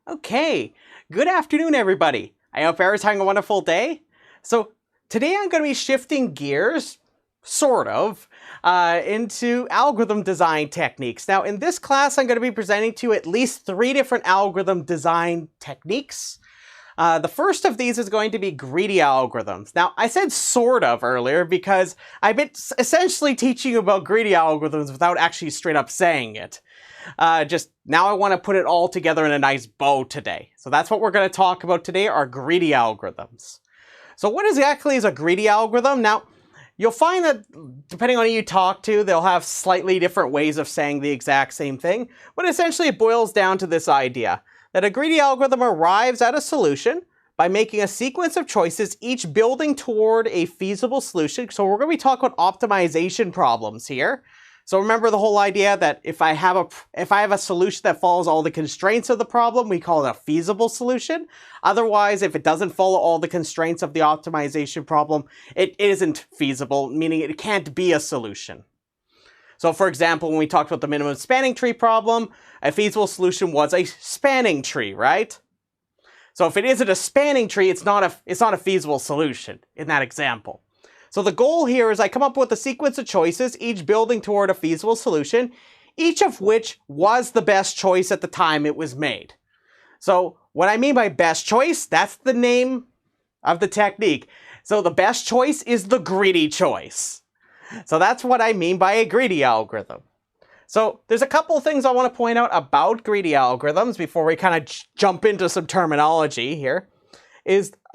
Okay, good afternoon, everybody. I hope everyone's having a wonderful day. So today I'm going to be shifting gears, sort of, into algorithm design techniques. Now, in this class, I'm going to be presenting to you at least 3 different algorithm design techniques. The first of these is going to be greedy algorithms. Now, I said sort of earlier because I've been essentially teaching you about greedy algorithms without actually straight up saying it. Just now I want to put it all together in a nice bow today. So that's what we're going to talk about today, are greedy algorithms. So what exactly is a greedy algorithm? Now, you'll find that depending on who you talk to, they'll have slightly different ways of saying the exact same thing, but essentially it boils down to this idea that a greedy algorithm arrives at a solution by making a sequence of choices, each building toward a feasible solution. So we're going to be talking about optimization problems here. So remember the whole idea that if I have a solution that follows all the constraints of the problem, we call it a feasible solution. Otherwise, if it doesn't follow all the constraints of the optimization problem, it isn't feasible, meaning it can't be a solution. So for example, when we talked about the minimum spanning tree problem, a feasible solution was a spanning tree, right? So if it isn't a spanning tree, it's not a feasible solution in that example. So the goal here is I come up with a sequence of choices, each building toward a feasible solution, each of which was the best choice at the time it was made. So what I mean by best choice, that's the name of the technique. So the best choice is the greedy choice. So that's what I mean by a greedy algorithm. So there's a couple of things I want to point out about greedy algorithms before we kind of jump into some terminology here.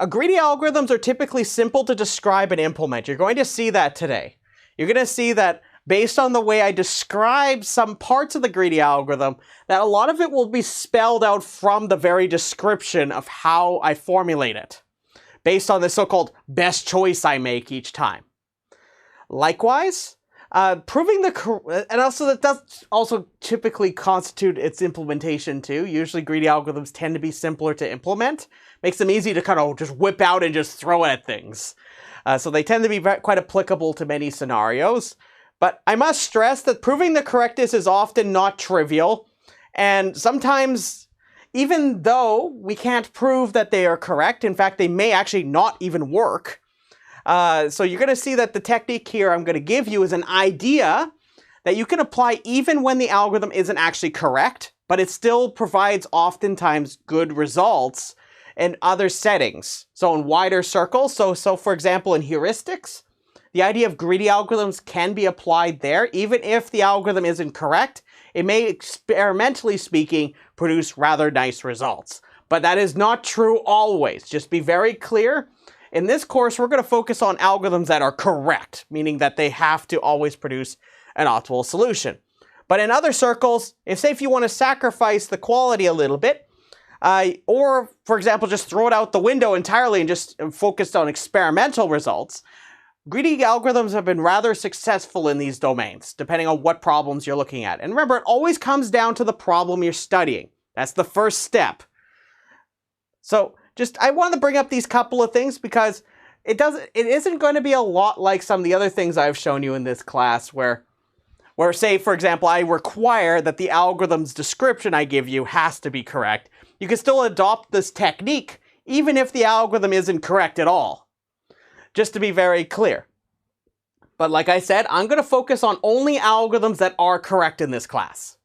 Greedy algorithms are typically simple to describe and implement. You're going to see that today. You're going to see that based on the way I describe some parts of the greedy algorithm, that a lot of it will be spelled out from the very description of how I formulate it, based on the so-called best choice I make each time. Likewise, proving and also that does also typically constitute its implementation too. Usually greedy algorithms tend to be simpler to implement. Makes them easy to kind of just whip out and just throw at things. So they tend to be quite applicable to many scenarios. But I must stress that proving the correctness is often not trivial. And sometimes, even though we can't prove that they are correct, in fact, they may actually not even work. So you're going to see that the technique here I'm going to give you is an idea that you can apply even when the algorithm isn't actually correct, but it still provides oftentimes good results in other settings. So in wider circles, so for example in heuristics, the idea of greedy algorithms can be applied there. Even if the algorithm isn't correct, it may, experimentally speaking, produce rather nice results. But that is not true always. Just be very clear. In this course, we're going to focus on algorithms that are correct, meaning that they have to always produce an optimal solution. But in other circles, if you want to sacrifice the quality a little bit, or, for example, just throw it out the window entirely and just focus on experimental results, greedy algorithms have been rather successful in these domains, depending on what problems you're looking at. And remember, it always comes down to the problem you're studying. That's the first step. So, I want to bring up these couple of things because it isn't going to be a lot like some of the other things I've shown you in this class where say, for example, I require that the algorithm's description I give you has to be correct. You can still adopt this technique even if the algorithm isn't correct at all. Just to be very clear. But like I said, I'm going to focus on only algorithms that are correct in this class.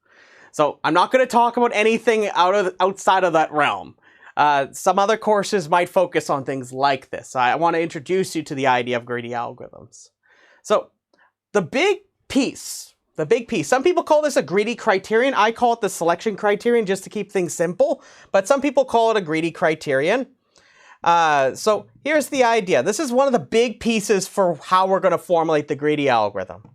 So I'm not going to talk about anything outside of that realm. Some other courses might focus on things like this. I want to introduce you to the idea of greedy algorithms. So the big piece, some people call this a greedy criterion. I call it the selection criterion just to keep things simple, but some people call it a greedy criterion. So here's the idea. This is one of the big pieces for how we're going to formulate the greedy algorithm.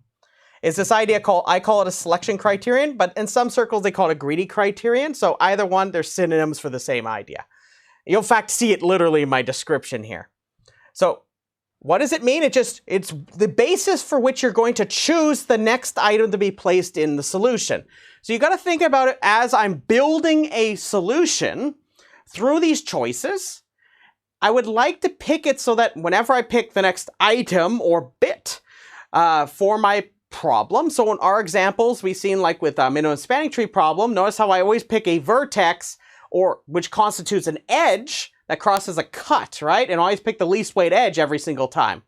It's this idea I call it a selection criterion, but in some circles they call it a greedy criterion. So either one, they're synonyms for the same idea. You'll in fact see it literally in my description here. So what does it mean? It's the basis for which you're going to choose the next item to be placed in the solution. So you got to think about it as I'm building a solution through these choices. I would like to pick it so that whenever I pick the next item or bit for my problem. So in our examples, we've seen like with a minimum spanning tree problem, notice how I always pick a vertex or which constitutes an edge that crosses a cut, right? And always pick the least weight edge every single time.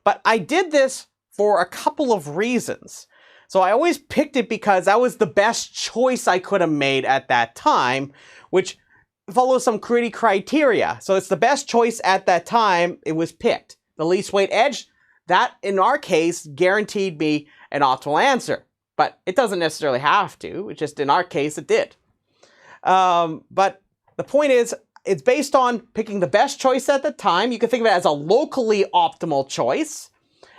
But I did this for a couple of reasons. So I always picked it because that was the best choice I could have made at that time, which follows some gritty criteria. So it's the best choice at that time it was picked. The least weight edge, that in our case guaranteed me an optimal answer. But it doesn't necessarily have to. It's just in our case it did. But the point is, it's based on picking the best choice at the time. You can think of it as a locally optimal choice.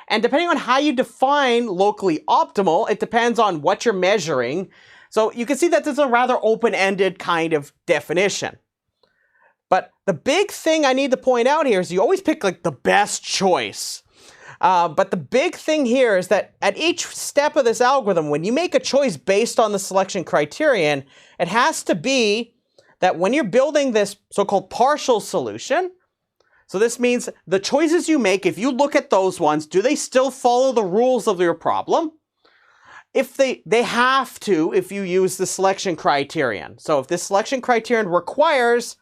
And depending on how you define locally optimal, it depends on what you're measuring. So you can see that this is a rather open-ended kind of definition. But the big thing I need to point out here is you always pick like the best choice. But the big thing here is that at each step of this algorithm, when you make a choice based on the selection criterion, it has to be that when you're building this so-called partial solution, so this means the choices you make, if you look at those ones, do they still follow the rules of your problem? If they have to, if you use the selection criterion. So if this selection criterion requires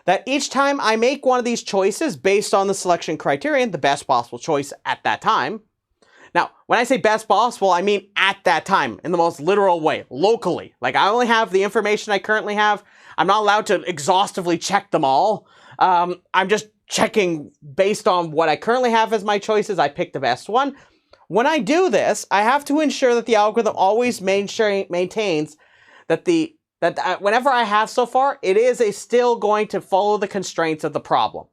that each time I make one of these choices based on the selection criterion, the best possible choice at that time. Now, when I say best possible, I mean at that time, in the most literal way, locally. Like I only have the information I currently have. I'm not allowed to exhaustively check them all. I'm just checking based on what I currently have as my choices. I pick the best one. When I do this, I have to ensure that the algorithm always maintains that whenever I have so far, it is still going to follow the constraints of the problem.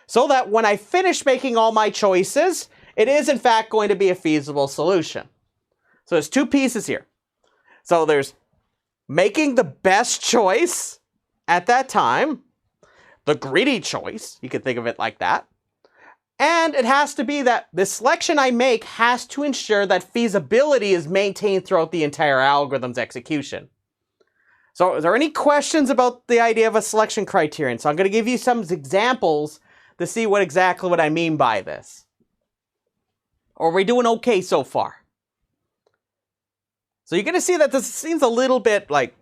So that when I finish making all my choices, it is in fact going to be a feasible solution. So there's two pieces here. So there's making the best choice at that time, the greedy choice, you can think of it like that. And it has to be that the selection I make has to ensure that feasibility is maintained throughout the entire algorithm's execution. So are there any questions about the idea of a selection criterion? So I'm going to give you some examples to see exactly what I mean by this. Or are we doing okay so far? So you're going to see that this seems a little bit like,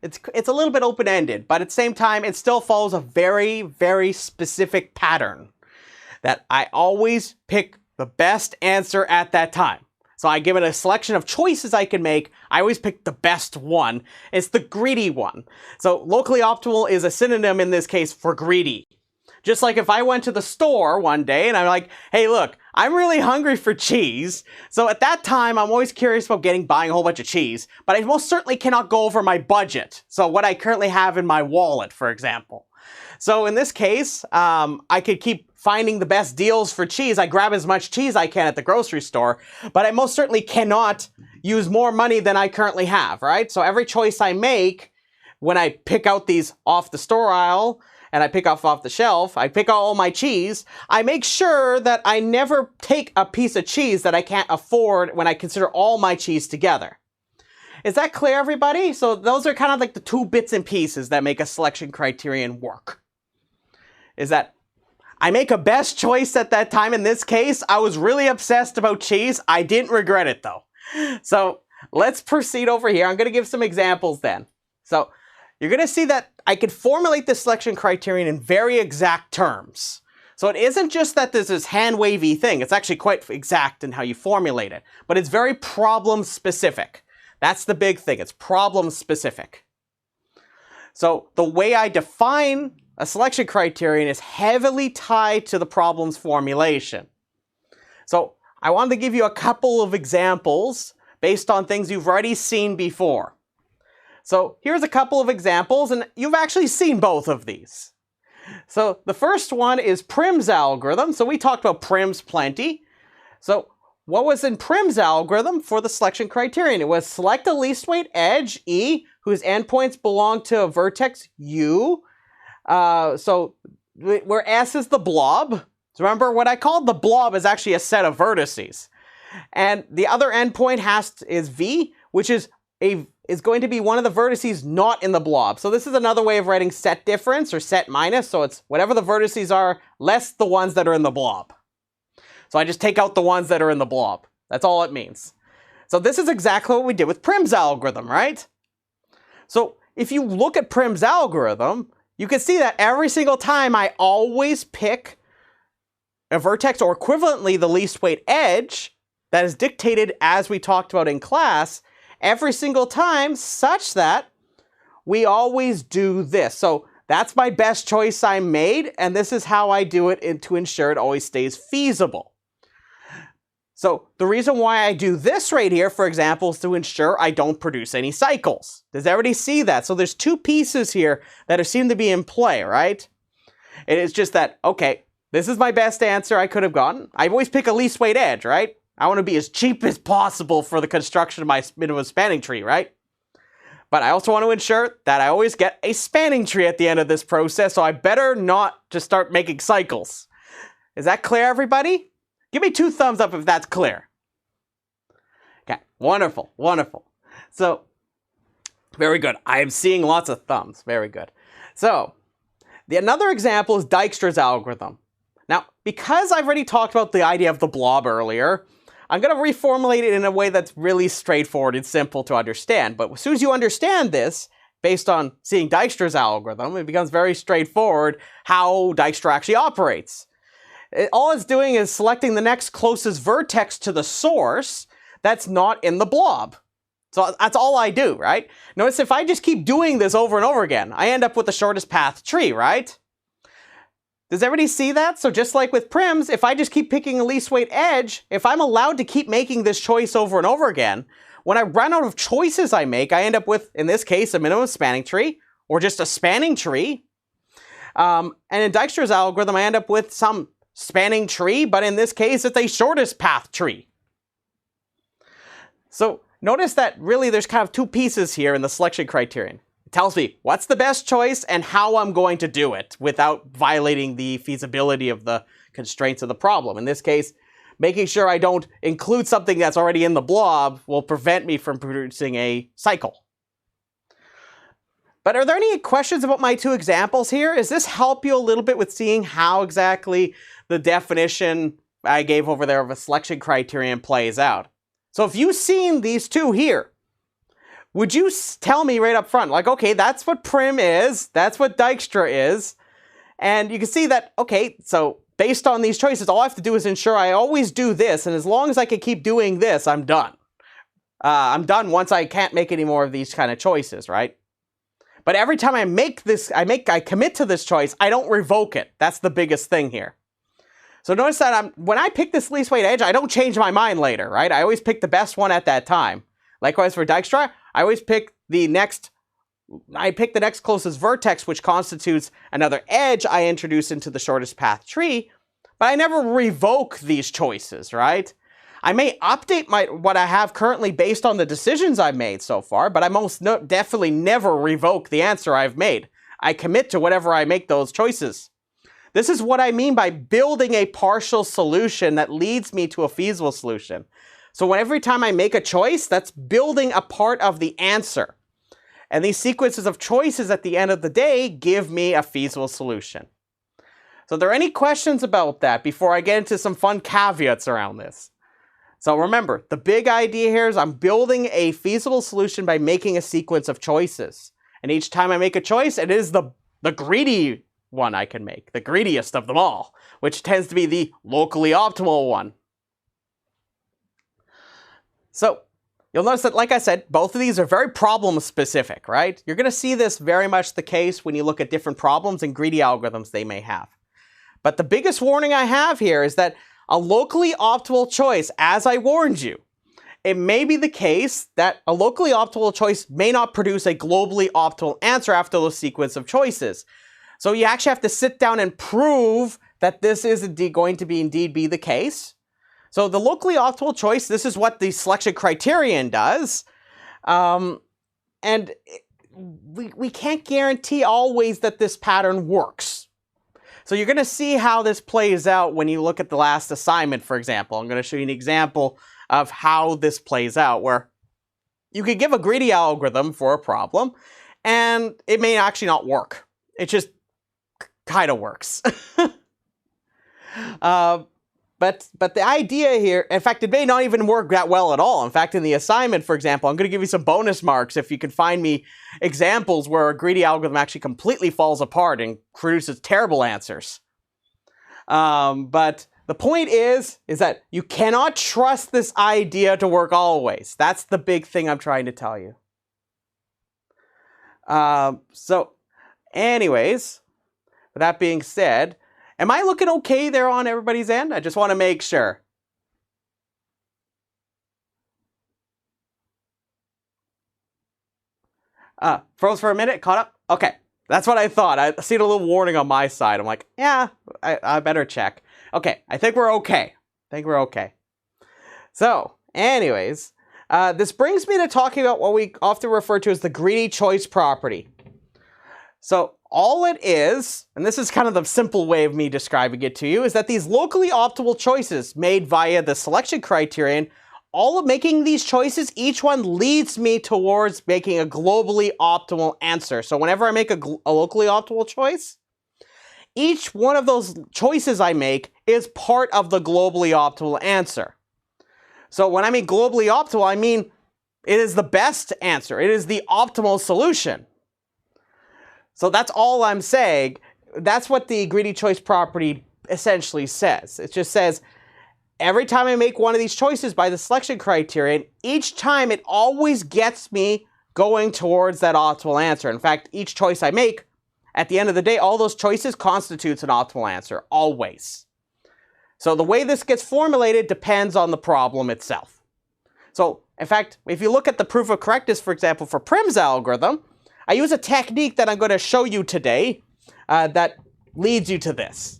it's a little bit open-ended, but at the same time, it still follows a very, very specific pattern that I always pick the best answer at that time. So I give it a selection of choices I can make. I always pick the best one. It's the greedy one. So locally optimal is a synonym in this case for greedy. Just like if I went to the store one day and I'm like, hey, look, I'm really hungry for cheese. So at that time, I'm always curious about buying a whole bunch of cheese, but I most certainly cannot go over my budget. So what I currently have in my wallet, for example. So in this case, I could keep finding the best deals for cheese. I grab as much cheese I can at the grocery store, but I most certainly cannot use more money than I currently have, right? So every choice I make, when I pick out these off the store aisle, and I pick off the shelf, I pick out all my cheese, I make sure that I never take a piece of cheese that I can't afford when I consider all my cheese together. Is that clear, everybody? So those are kind of like the two bits and pieces that make a selection criterion work. Is that I make a best choice at that time. In this case, I was really obsessed about cheese. I didn't regret it though. So let's proceed over here. I'm going to give some examples then. So you're going to see that I could formulate the selection criterion in very exact terms. So it isn't just that there's this hand-wavy thing. It's actually quite exact in how you formulate it. But it's very problem-specific. That's the big thing. It's problem-specific. So the way I define a selection criterion is heavily tied to the problem's formulation. So I wanted to give you a couple of examples based on things you've already seen before. So here's a couple of examples, and you've actually seen both of these. So the first one is Prim's algorithm. So we talked about Prim's plenty. So what was in Prim's algorithm for the selection criterion? It was select a least weight edge, E, whose endpoints belong to a vertex U. So where S is the blob. So remember, what I called the blob is actually a set of vertices. And the other endpoint is V, which is going to be one of the vertices not in the blob. So this is another way of writing set difference or set minus. So it's whatever the vertices are, less the ones that are in the blob. So I just take out the ones that are in the blob. That's all it means. So this is exactly what we did with Prim's algorithm, right? So if you look at Prim's algorithm, you can see that every single time I always pick a vertex or equivalently the least weight edge that is dictated as we talked about in class every single time, such that we always do this. So that's my best choice I made, and this is how I do it to ensure it always stays feasible. So the reason why I do this right here, for example, is to ensure I don't produce any cycles. Does everybody see that? So there's two pieces here that seem to be in play, right? It is just that, okay, this is my best answer I could have gotten. I always pick a least weight edge, right? I want to be as cheap as possible for the construction of my minimum spanning tree, right? But I also want to ensure that I always get a spanning tree at the end of this process, so I better not just start making cycles. Is that clear, everybody? Give me 2 thumbs up if that's clear. Okay, wonderful, wonderful. So, very good. I am seeing lots of thumbs. Very good. So, another example is Dijkstra's algorithm. Now, because I've already talked about the idea of the blob earlier, I'm going to reformulate it in a way that's really straightforward and simple to understand. But as soon as you understand this, based on seeing Dijkstra's algorithm, it becomes very straightforward how Dijkstra actually operates. All it's doing is selecting the next closest vertex to the source that's not in the blob. So that's all I do, right? Notice if I just keep doing this over and over again, I end up with the shortest path tree, right? Does everybody see that? So just like with Prims, if I just keep picking a least weight edge, if I'm allowed to keep making this choice over and over again, when I run out of choices I make, I end up with, in this case, a minimum spanning tree, or just a spanning tree. And in Dijkstra's algorithm, I end up with some spanning tree, but in this case, it's a shortest path tree. So notice that really there's kind of 2 pieces here in the selection criterion. It tells me what's the best choice and how I'm going to do it without violating the feasibility of the constraints of the problem. In this case, making sure I don't include something that's already in the blob will prevent me from producing a cycle. But are there any questions about my 2 examples here? Does this help you a little bit with seeing how exactly the definition I gave over there of a selection criterion plays out? So if you've seen these 2 here, would you tell me right up front, like, okay, that's what Prim is, that's what Dijkstra is, and you can see that, okay, so based on these choices, all I have to do is ensure I always do this, and as long as I can keep doing this, I'm done. I'm done once I can't make any more of these kind of choices, right? But every time I make this, I commit to this choice, I don't revoke it. That's the biggest thing here. So notice that when I pick this least weight edge, I don't change my mind later, right? I always pick the best one at that time. Likewise for Dijkstra, I always pick the next closest vertex, which constitutes another edge I introduce into the shortest path tree, but I never revoke these choices, right? I may update what I have currently based on the decisions I've made so far, but I most definitely never revoke the answer I've made. I commit to whatever I make those choices. This is what I mean by building a partial solution that leads me to a feasible solution. So every time I make a choice, that's building a part of the answer. And these sequences of choices at the end of the day give me a feasible solution. So are there any questions about that before I get into some fun caveats around this? So remember, the big idea here is I'm building a feasible solution by making a sequence of choices. And each time I make a choice, it is the greedy one I can make, the greediest of them all, which tends to be the locally optimal one. So you'll notice that, like I said, both of these are very problem specific, right? You're going to see this very much the case when you look at different problems and greedy algorithms they may have. But the biggest warning I have here is that a locally optimal choice, as I warned you, it may be the case that a locally optimal choice may not produce a globally optimal answer after those sequence of choices. So you actually have to sit down and prove that this is indeed going to be the case. So the locally optimal choice, this is what the selection criterion does. And we can't guarantee always that this pattern works. So you're going to see how this plays out when you look at the last assignment, for example. I'm going to show you an example of how this plays out, where you could give a greedy algorithm for a problem, and it may actually not work. It just kind of works. But the idea here, in fact, it may not even work that well at all. In fact, in the assignment, for example, I'm going to give you some bonus marks if you can find me examples where a greedy algorithm actually completely falls apart and produces terrible answers. But the point is that you cannot trust this idea to work always. That's the big thing I'm trying to tell you. So anyways, with that being said, am I looking okay there on everybody's end? I just want to make sure. Froze for a minute, caught up? Okay, that's what I thought. I seen a little warning on my side. I'm like, yeah, I better check. Okay, I think we're okay. So, anyways, this brings me to talking about what we often refer to as the greedy choice property. So all it is, and this is kind of the simple way of me describing it to you, is that these locally optimal choices made via the selection criterion, all of making these choices, each one leads me towards making a globally optimal answer. So whenever I make a locally optimal choice, each one of those choices I make is part of the globally optimal answer. So when I mean globally optimal, I mean it is the best answer. It is the optimal solution. So that's all I'm saying. That's what the greedy choice property essentially says. It just says every time I make one of these choices by the selection criterion, each time it always gets me going towards that optimal answer. In fact, each choice I make, at the end of the day, all those choices constitutes an optimal answer, always. So the way this gets formulated depends on the problem itself. So, in fact, if you look at the proof of correctness, for example, for Prim's algorithm, I use a technique that I'm going to show you today that leads you to this.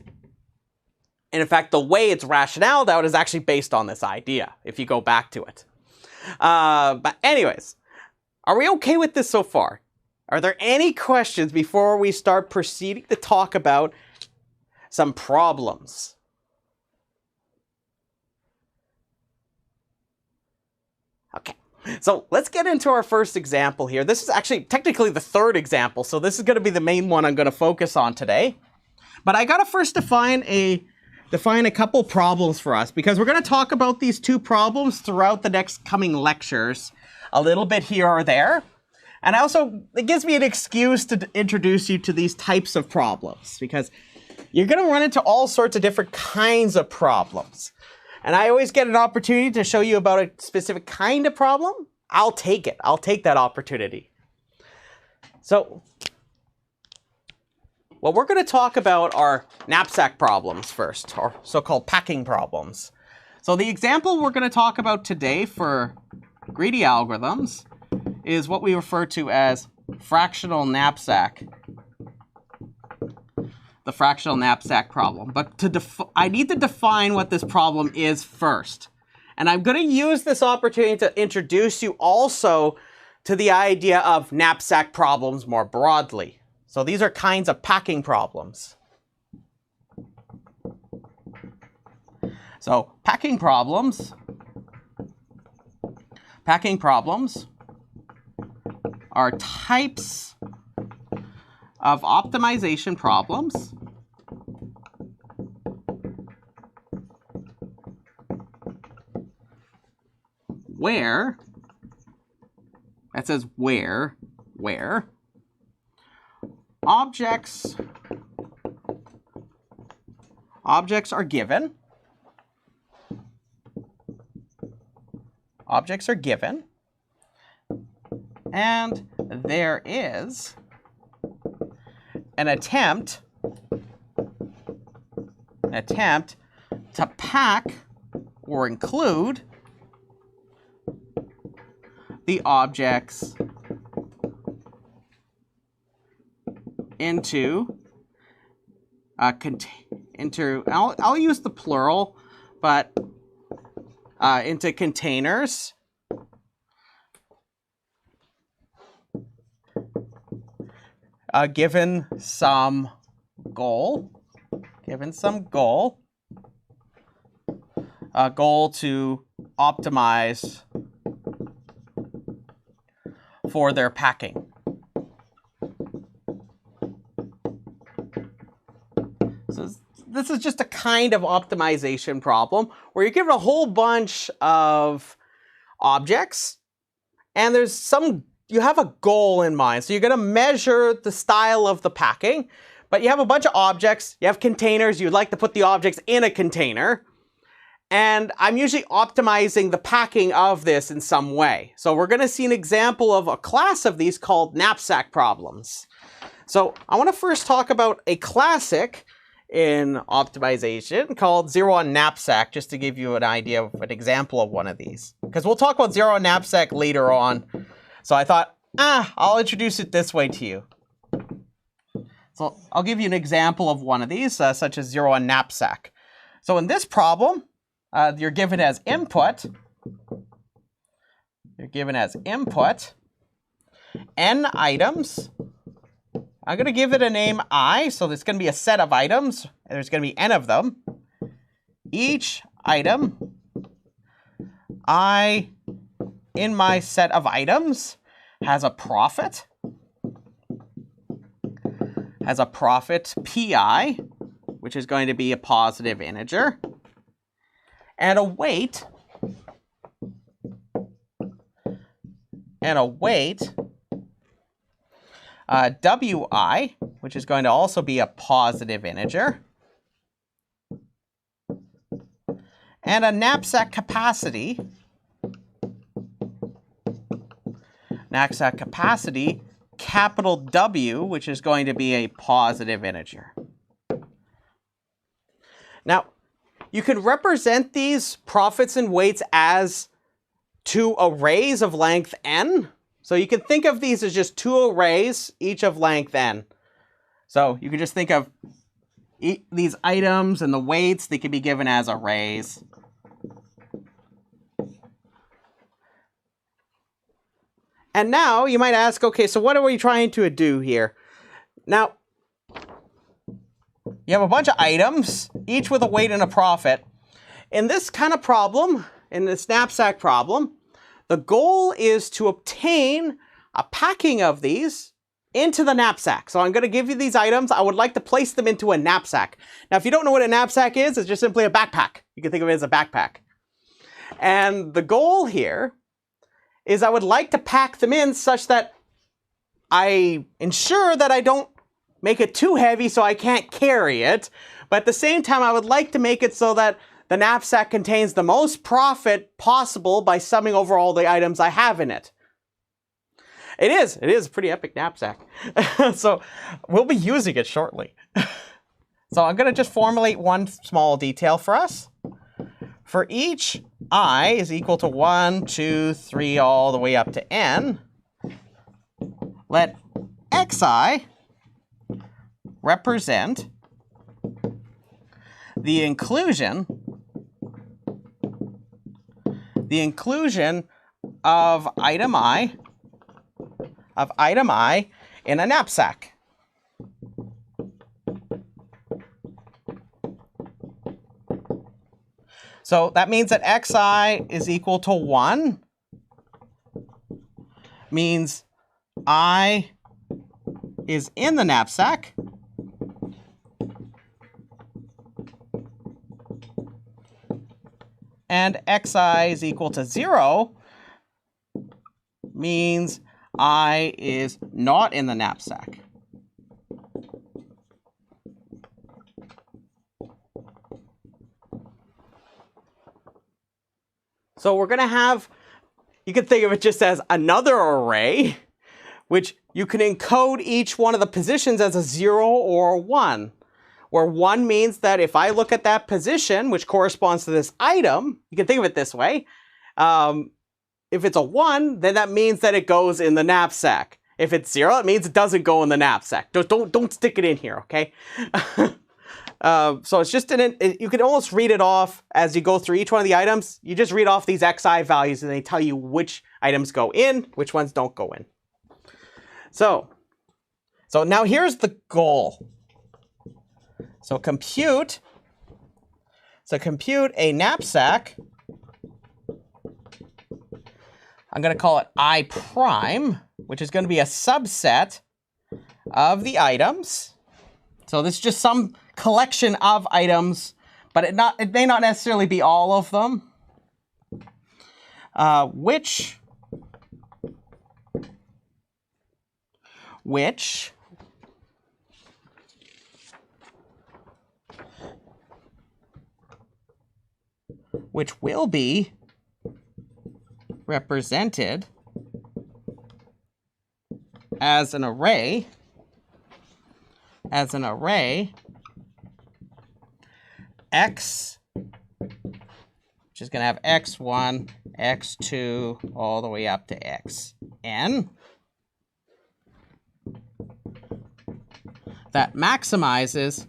And in fact, the way it's rationaled out is actually based on this idea, if you go back to it. But anyways, are we okay with this so far? Are there any questions before we start proceeding to talk about some problems? Okay, so let's get into our first example here. This is actually technically the third example, so this is going to be the main one I'm going to focus on today. But I got to first define a couple problems for us, because we're going to talk about these two problems throughout the next coming lectures, a little bit here or there. And it gives me an excuse to introduce you to these types of problems, because you're going to run into all sorts of different kinds of problems. And I always get an opportunity to show you about a specific kind of problem. I'll take it. I'll take that opportunity. So what we're going to talk about are knapsack problems first, or so-called packing problems. So the example we're going to talk about today for greedy algorithms is what we refer to as fractional knapsack. The fractional knapsack problem. But I need to define what this problem is first. And I'm going to use this opportunity to introduce you also to the idea of knapsack problems more broadly. So these are kinds of packing problems. So packing problems are types of optimization problems where, that says where objects are given, and there is an attempt to pack or include the objects into I'll use the plural, but into containers given some goal to optimize for their packing. So this is just a kind of optimization problem where you're given a whole bunch of objects and you have a goal in mind. So you're going to measure the style of the packing, but you have a bunch of objects, you have containers, you'd like to put the objects in a container. And I'm usually optimizing the packing of this in some way. So we're going to see an example of a class of these called knapsack problems. So I want to first talk about a classic in optimization called zero-on knapsack, just to give you an idea of an example of one of these. Because we'll talk about zero-on knapsack later on. So I thought, I'll introduce it this way to you. So I'll give you an example of one of these, such as zero-on knapsack. So in this problem, you're given as input. You're given as input n items. I'm going to give it a name I, so there's going to be a set of items, and there's going to be n of them. Each item, I, in my set of items, has a profit pi, which is going to be a positive integer, and a weight, wi, which is going to also be a positive integer, and a knapsack capacity, capital W, which is going to be a positive integer. Now, you can represent these profits and weights as two arrays of length n. So you can think of these as just two arrays, each of length n. So you can just think of these items and the weights, they can be given as arrays. And now you might ask, okay, so what are we trying to do here? Now, you have a bunch of items, each with a weight and a profit. In this kind of problem, in this knapsack problem, the goal is to obtain a packing of these into the knapsack. So I'm going to give you these items. I would like to place them into a knapsack. Now, if you don't know what a knapsack is, it's just simply a backpack. You can think of it as a backpack. And the goal here is I would like to pack them in such that I ensure that I don't make it too heavy so I can't carry it. But at the same time, I would like to make it so that the knapsack contains the most profit possible by summing over all the items I have in it. It is a pretty epic knapsack. So we'll be using it shortly. So I'm going to just formulate one small detail for us. For each I is equal to 1, 2, 3, all the way up to n, let xi represent the inclusion of item I in a knapsack. So that means that xi is equal to 1, means I is in the knapsack, and xi is equal to 0 means I is not in the knapsack. So we're going to have, you can think of it just as another array, which you can encode each one of the positions as a 0 or a 1. Where 1 means that if I look at that position, which corresponds to this item, you can think of it this way. If it's a 1, then that means that it goes in the knapsack. If it's 0, it means it doesn't go in the knapsack. Don't stick it in here, okay? So it's just you can almost read it off as you go through each one of the items. You just read off these xi values and they tell you which items go in, which ones don't go in. So now here's the goal. So compute a knapsack. I'm going to call it I prime, which is going to be a subset of the items. So this is just some collection of items, but it may not necessarily be all of them, which will be represented as an array x, which is going to have x1, x2, all the way up to xn, that maximizes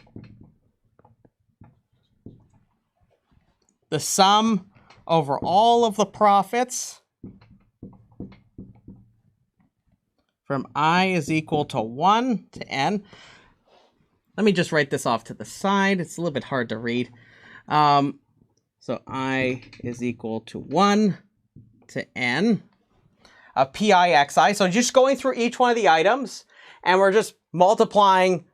the sum over all of the profits from I is equal to 1 to n. Let me just write this off to the side. It's a little bit hard to read. So I is equal to 1 to n of pi xi. So just going through each one of the items, and we're just multiplying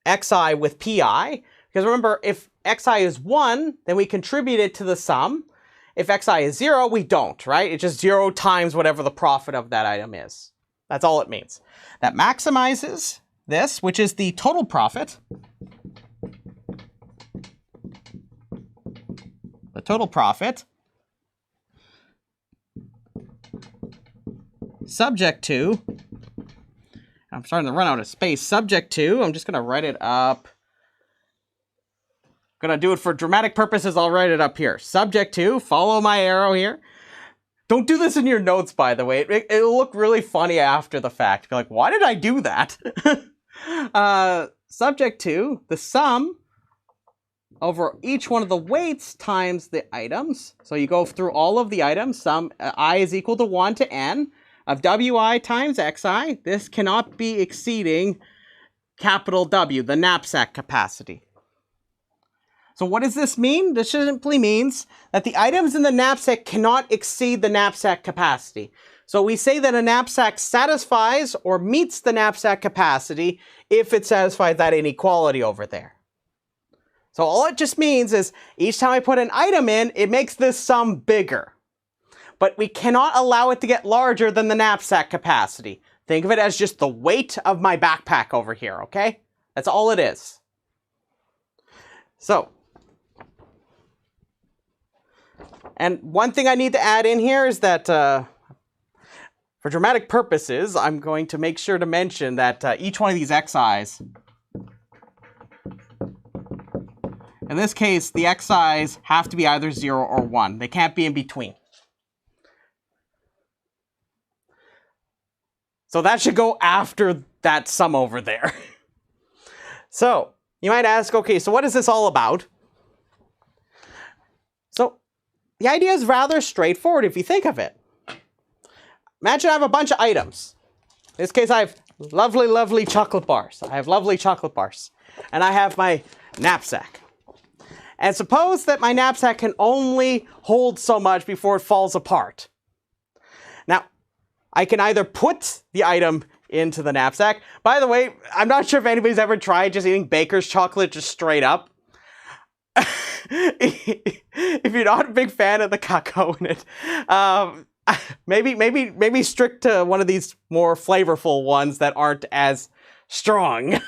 xi with pi. Because remember, if xi is 1, then we contribute it to the sum. If xi is 0, we don't, right? It's just 0 times whatever the profit of that item is. That's all it means. That maximizes this, which is the total profit. The total profit subject to, I'm starting to run out of space, subject to, I'm just going to write it up. I'm going to do it for dramatic purposes, I'll write it up here. Subject to, follow my arrow here. Don't do this in your notes, by the way. It'll look really funny after the fact. Be like, why did I do that? Subject to the sum over each one of the weights times the items. So you go through all of the items. Sum I is equal to 1 to n of wi times xi. This cannot be exceeding capital W, the knapsack capacity. So what does this mean? This simply means that the items in the knapsack cannot exceed the knapsack capacity. So we say that a knapsack satisfies or meets the knapsack capacity if it satisfies that inequality over there. So all it just means is each time I put an item in, it makes this sum bigger. But we cannot allow it to get larger than the knapsack capacity. Think of it as just the weight of my backpack over here, okay? That's all it is. So, and one thing I need to add in here is that for dramatic purposes, I'm going to make sure to mention that each one of these xi's, in this case, the xi's have to be either 0 or 1. They can't be in between. So that should go after that sum over there. So you might ask, okay, so what is this all about? So the idea is rather straightforward if you think of it. Imagine I have a bunch of items. In this case, I have lovely, lovely chocolate bars. I have lovely chocolate bars. And I have my knapsack. And suppose that my knapsack can only hold so much before it falls apart. Now, I can either put the item into the knapsack. By the way, I'm not sure if anybody's ever tried just eating baker's chocolate just straight up. If you're not a big fan of the cacao in it, maybe stick to one of these more flavorful ones that aren't as strong.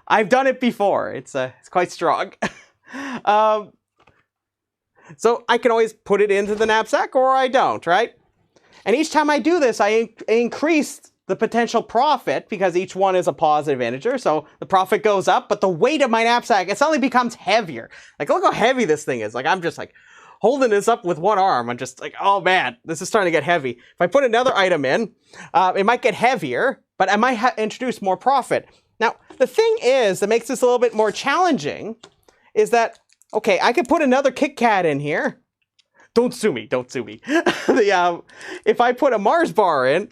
I've done it before. It's quite strong. So I can always put it into the knapsack or I don't, right? And each time I do this, I increase the potential profit because each one is a positive integer. So the profit goes up, but the weight of my knapsack, it suddenly becomes heavier. Like, look how heavy this thing is. Like, I'm just like holding this up with one arm. I'm just like, oh man, this is starting to get heavy. If I put another item in, it might get heavier, but I might introduce more profit. Now, the thing is that makes this a little bit more challenging is that, okay, I could put another Kit Kat in here. Don't sue me, don't sue me. If I put a Mars bar in,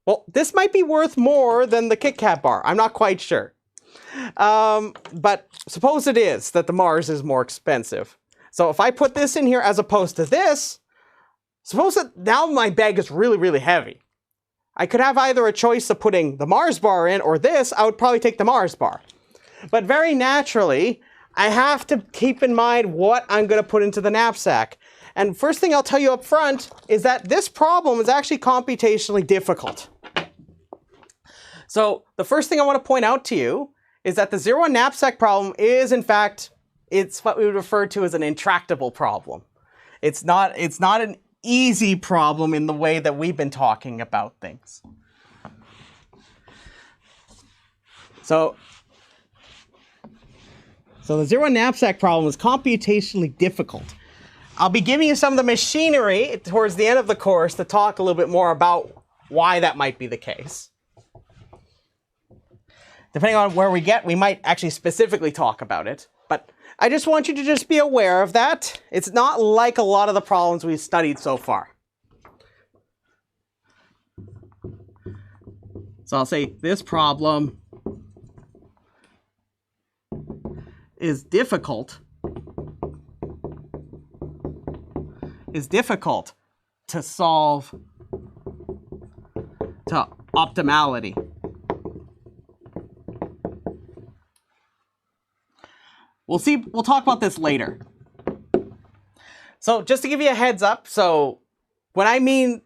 well, this might be worth more than the Kit Kat bar. I'm not quite sure. But suppose it is that the Mars is more expensive. So if I put this in here as opposed to this, suppose that now my bag is really, really heavy. I could have either a choice of putting the Mars bar in or this. I would probably take the Mars bar. But very naturally, I have to keep in mind what I'm going to put into the knapsack. And first thing I'll tell you up front is that this problem is actually computationally difficult. So the first thing I want to point out to you is that the 0-1 knapsack problem is, in fact, it's what we would refer to as an intractable problem. It's not an easy problem in the way that we've been talking about things. So the 0-1 knapsack problem is computationally difficult. I'll be giving you some of the machinery towards the end of the course to talk a little bit more about why that might be the case. Depending on where we get, we might actually specifically talk about it. But I just want you to just be aware of that. It's not like a lot of the problems we've studied so far. So I'll say this problem is difficult to solve to optimality. We'll talk about this later. So just to give you a heads up, so when I mean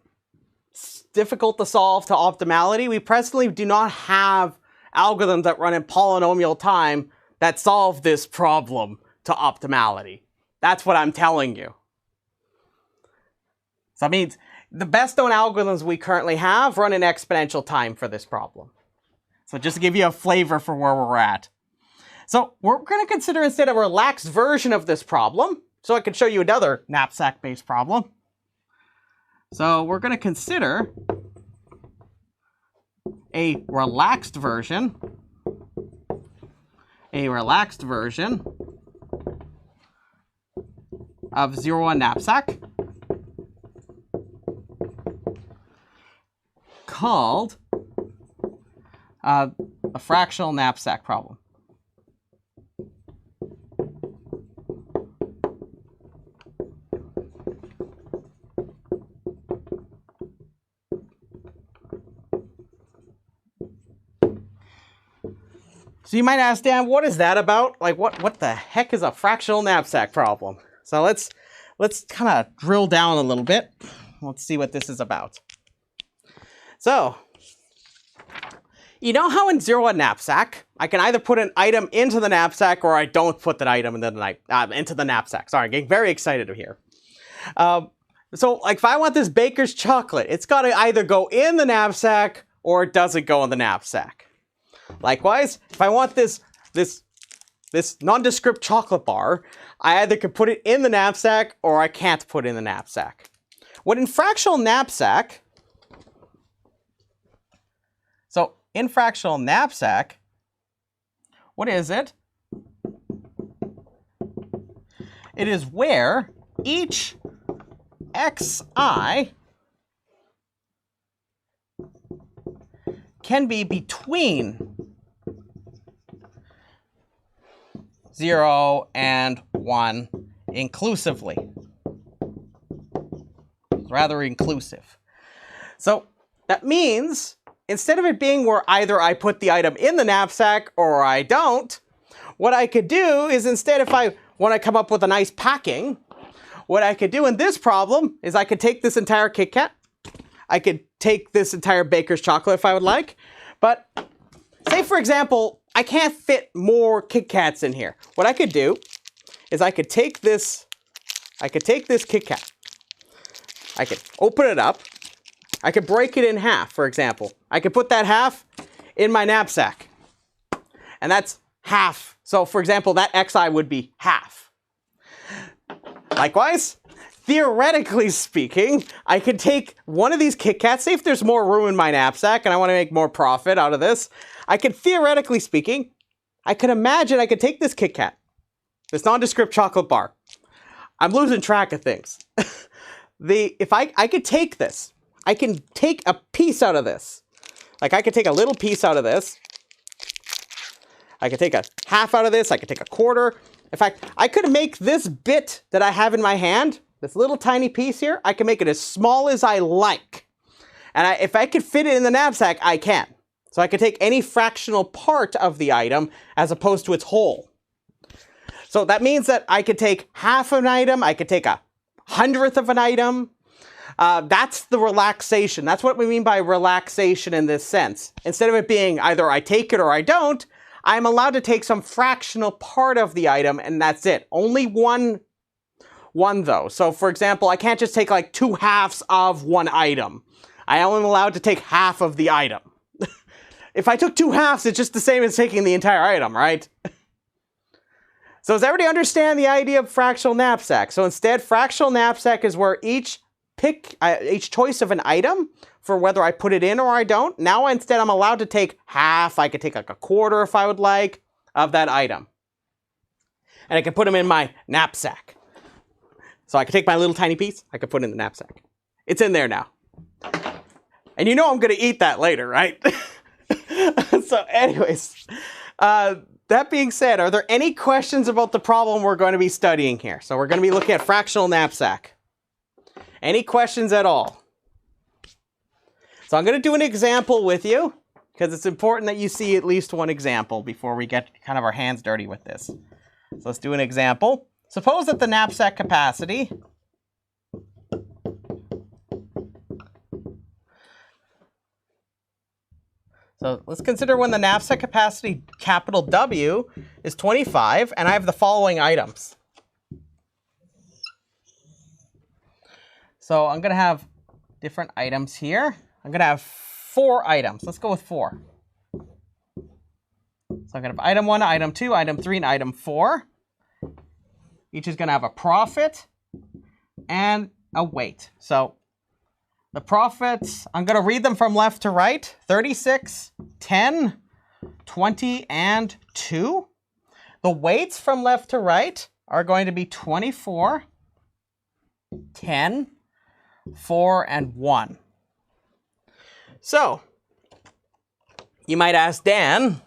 difficult to solve to optimality, we presently do not have algorithms that run in polynomial time that solve this problem to optimality. That's what I'm telling you. So that means the best known algorithms we currently have run in exponential time for this problem. So just to give you a flavor for where we're at. So we're going to consider instead a relaxed version of this problem. So I can show you another knapsack-based problem. So we're going to consider a relaxed version of 0-1 knapsack called a fractional knapsack problem. So you might ask, Dan, what is that about? Like, what the heck is a fractional knapsack problem? So let's kind of drill down a little bit. Let's see what this is about. So, you know how in 0-1 knapsack, I can either put an item into the knapsack or I don't put that item into the knapsack. Sorry, I'm getting very excited here. So, like, if I want this baker's chocolate, it's got to either go in the knapsack or it doesn't go in the knapsack. Likewise, if I want this nondescript chocolate bar, I either can put it in the knapsack or I can't put it in the knapsack. What in fractional knapsack, so in fractional knapsack, what is it? It is where each xi can be between 0 and 1 inclusively. It's rather inclusive. So that means instead of it being where either I put the item in the knapsack or I don't, what I could do is instead if I want to come up with a nice packing, what I could do in this problem is I could take this entire Kit Kat, I could take this entire baker's chocolate if I would like, but say for example, I can't fit more Kit Kats in here. What I could do is I could take this Kit Kat, I could open it up, I could break it in half, for example. I could put that half in my knapsack, and that's half. So for example, that xi would be half. Likewise, theoretically speaking, I could take one of these Kit Kats, say if there's more room in my knapsack and I want to make more profit out of this, I could theoretically speaking, I could imagine I could take this Kit Kat, this nondescript chocolate bar. I'm losing track of things. If I could take this, I can take a piece out of this. Like I could take a little piece out of this. I could take a half out of this. I could take a quarter. In fact, I could make this bit that I have in my hand, this little tiny piece here, I can make it as small as I like. And if I could fit it in the knapsack, I can. So So I could take any fractional part of the item as opposed to its whole. So that means that I could take half an item, I could take a hundredth of an item. That's the relaxation. That's what we mean by relaxation in this sense. Instead of it being either I take it or I don't, I'm allowed to take some fractional part of the item and that's it. Only one though. So for example, I can't just take like 2 halves of one item. I only am allowed to take half of the item. If I took 2 halves, it's just the same as taking the entire item, right? So does everybody understand the idea of fractional knapsack? So instead, fractional knapsack is where each choice of an item for whether I put it in or I don't. Now instead, I'm allowed to take half. I could take like a quarter if I would like of that item. And I can put them in my knapsack. So I could take my little tiny piece. I could put it in the knapsack. It's in there now. And you know I'm going to eat that later, right? So anyways, that being said, are there any questions about the problem we're going to be studying here? So we're going to be looking at fractional knapsack. Any questions at all? So I'm going to do an example with you because it's important that you see at least one example before we get kind of our hands dirty with this. So let's do an example. Suppose that the knapsack capacity So let's consider when the knapsack capacity, capital W, is 25, and I have the following items. So I'm going to have different items here. I'm going to have 4 items. Let's go with 4. So I'm going to have item 1, item 2, item 3, and item 4. Each is going to have a profit and a weight. So the profits, I'm going to read them from left to right. 36, 10, 20, and 2. The weights from left to right are going to be 24, 10, 4, and 1. So, you might ask, Dan,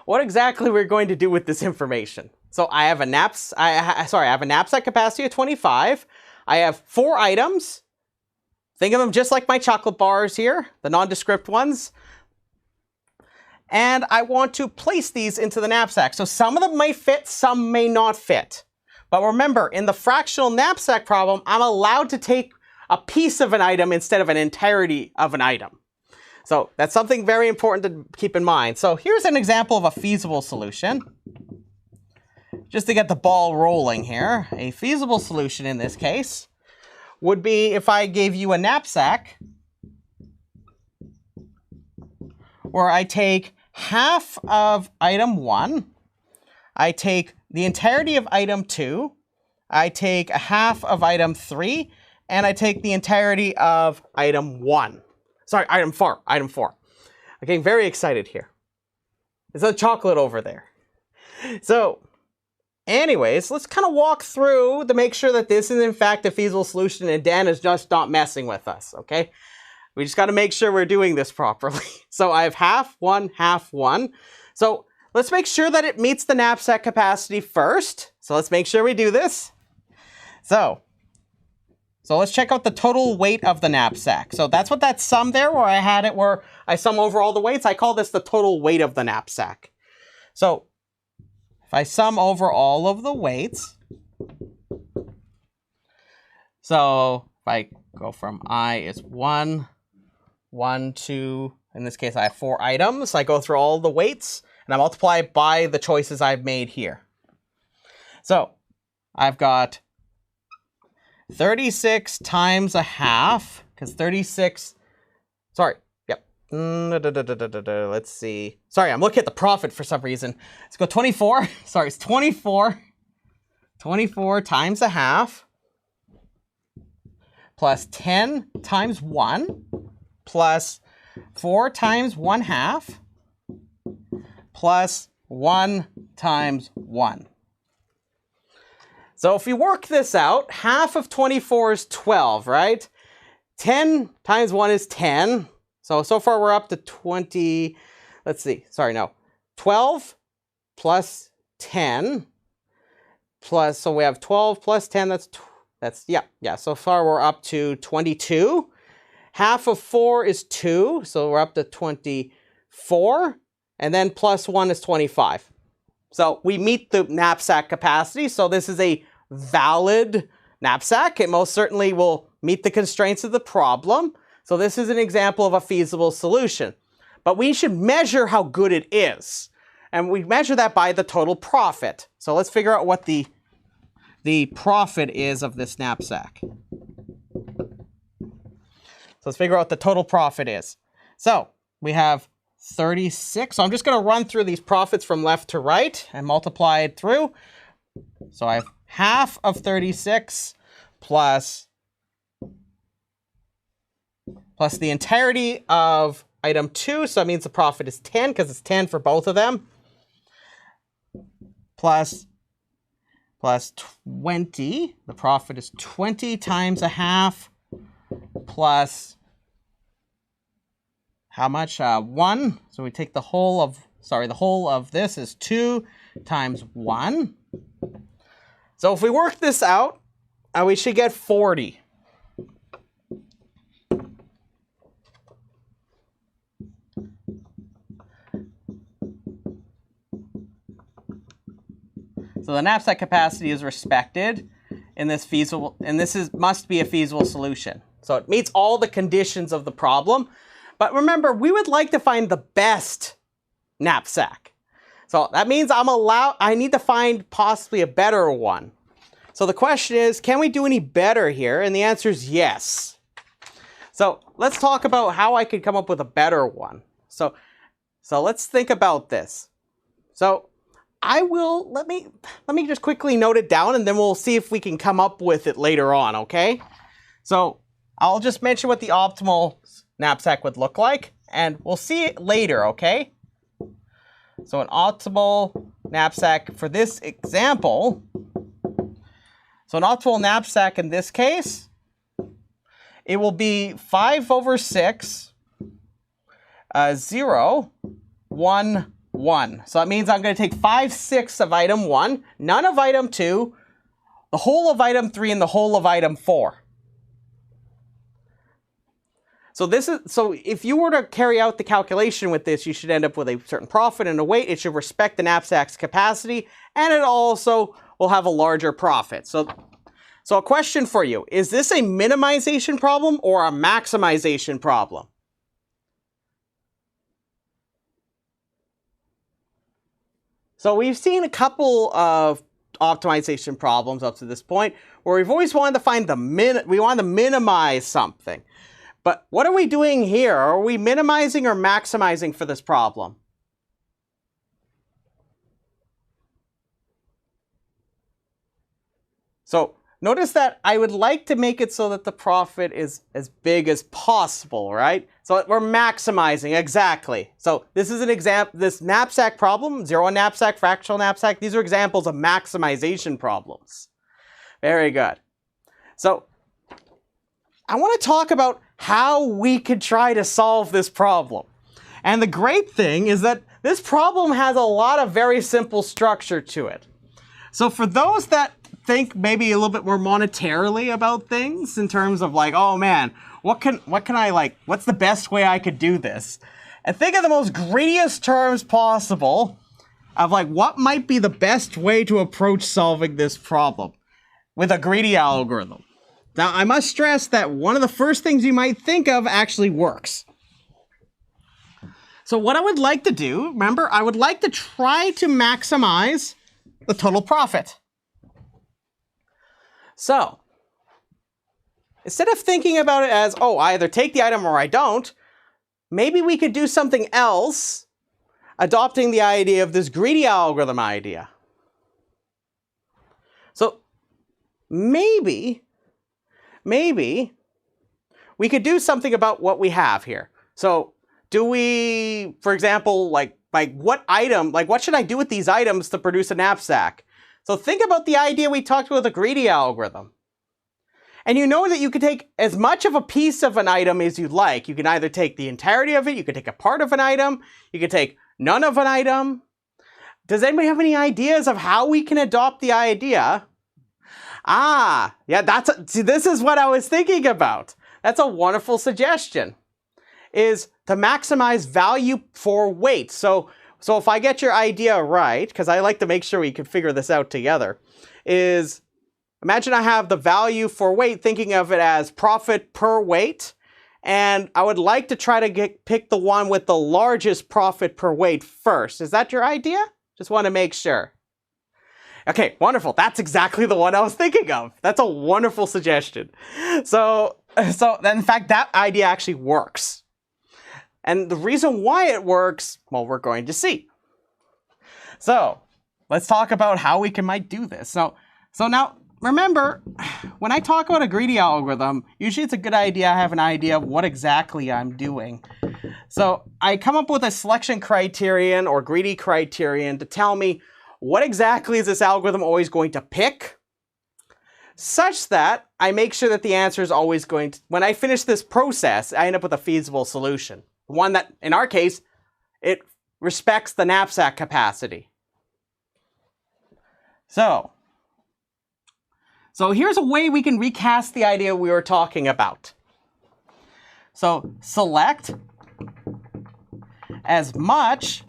what exactly we're going to do with this information? So I have a knapsack capacity of 25. I have 4 items. Think of them just like my chocolate bars here, the nondescript ones. And I want to place these into the knapsack. So some of them may fit, some may not fit. But remember, in the fractional knapsack problem, I'm allowed to take a piece of an item instead of an entirety of an item. So that's something very important to keep in mind. So here's an example of a feasible solution. Just to get the ball rolling here, a feasible solution in this case would be if I gave you a knapsack where I take half of item 1, I take the entirety of item 2, I take a half of item 3, and I take the entirety of item 1. Sorry, item 4. I'm getting very excited here. There's a chocolate over there. So, anyways, let's kind of walk through to make sure that this is in fact a feasible solution and Dan is just not messing with us, okay? We just got to make sure we're doing this properly. So I have half, 1, half, 1. So let's make sure that it meets the knapsack capacity first. So let's make sure we do this. So let's check out the total weight of the knapsack. So that's what that sum there where I had it where I sum over all the weights. I call this the total weight of the knapsack. So if I sum over all of the weights, so if I go from I is 1, 1, 2, in this case I have 4 items, I go through all the weights and I multiply it by the choices I've made here. So I've got 36 times a half, because 36, sorry, yep. Let's see. Sorry, I'm looking at the profit for some reason. Let's go 24. Sorry, it's 24. 24 times a half plus 10 times 1 plus 4 times 1 half plus 1 times 1. So if we work this out, half of 24 is 12, right? 10 times 1 is 10. So far we're up to 20, let's see, sorry, no. 12 plus 10 plus, so we have 12 plus 10, yeah. So far we're up to 22. Half of 4 is 2, so we're up to 24. 4, and then plus 1 is 25. So we meet the knapsack capacity, so this is a valid knapsack. It most certainly will meet the constraints of the problem. So this is an example of a feasible solution. But we should measure how good it is. And we measure that by the total profit. So let's figure out what the profit is of this knapsack. So let's figure out what the total profit is. So we have 36. So I'm just going to run through these profits from left to right and multiply it through. So I have half of 36 plus the entirety of item 2. So that means the profit is 10 because it's 10 for both of them. Plus 20. The profit is 20 times a half plus how much? 1. So we take the whole of this is 2 times 1. So if we work this out, we should get 40. So the knapsack capacity is respected in this feasible, and this must be a feasible solution. So it meets all the conditions of the problem. But remember, we would like to find the best knapsack. So that means I need to find possibly a better one. So the question is, can we do any better here? And the answer is yes. So let's talk about how I could come up with a better one. So let's think about this. So let me just quickly note it down, and then we'll see if we can come up with it later on, okay? So I'll just mention what the optimal knapsack would look like, and we'll see it later, okay? So an optimal knapsack for this example, so an optimal knapsack in this case, it will be 5/6, 0, 1, 1. So that means I'm going to take 5/6 of item 1, none of item 2, the whole of item 3, and the whole of item 4. So if you were to carry out the calculation with this, you should end up with a certain profit and a weight. It should respect the knapsack's capacity, and it also will have a larger profit. So a question for you, is this a minimization problem or a maximization problem? So we've seen a couple of optimization problems up to this point where we've always wanted to find we want to minimize something. But what are we doing here? Are we minimizing or maximizing for this problem? So notice that I would like to make it so that the profit is as big as possible, right? So we're maximizing, exactly. So this is an example, this knapsack problem, zero knapsack, fractional knapsack, these are examples of maximization problems. Very good. So I want to talk about how we could try to solve this problem. And the great thing is that this problem has a lot of very simple structure to it. So for those that think maybe a little bit more monetarily about things in terms of like, oh man, what's the best way I could do this? And think of the most greediest terms possible of like, what might be the best way to approach solving this problem with a greedy algorithm. Now, I must stress that one of the first things you might think of actually works. So what I would like to do, remember, I would like to try to maximize the total profit. So instead of thinking about it as, oh, I either take the item or I don't, maybe we could do something else, adopting the idea of this greedy algorithm idea. So maybe we could do something about what we have here. So do we, for example, like what should I do with these items to produce a knapsack? So think about the idea we talked about with the greedy algorithm. And you know that you could take as much of a piece of an item as you'd like. You can either take the entirety of it, you could take a part of an item, you could take none of an item. Does anybody have any ideas of how we can adopt the idea? Ah, yeah, see, this is what I was thinking about. That's a wonderful suggestion. is to maximize value for weight. So if I get your idea right, because I like to make sure we can figure this out together, is imagine I have the value for weight, thinking of it as profit per weight, and I would like to try to pick the one with the largest profit per weight first. Is that your idea? Just want to make sure. Okay, wonderful. That's exactly the one I was thinking of. That's a wonderful suggestion. So in fact, that idea actually works. And the reason why it works, well, we're going to see. So let's talk about how we might do this. So now, remember, when I talk about a greedy algorithm, usually it's a good idea I have an idea of what exactly I'm doing. So I come up with a selection criterion or greedy criterion to tell me what exactly is this algorithm always going to pick, such that I make sure that the answer is always going to, when I finish this process, I end up with a feasible solution. One that, in our case, it respects the knapsack capacity. So here's a way we can recast the idea we were talking about. So select as much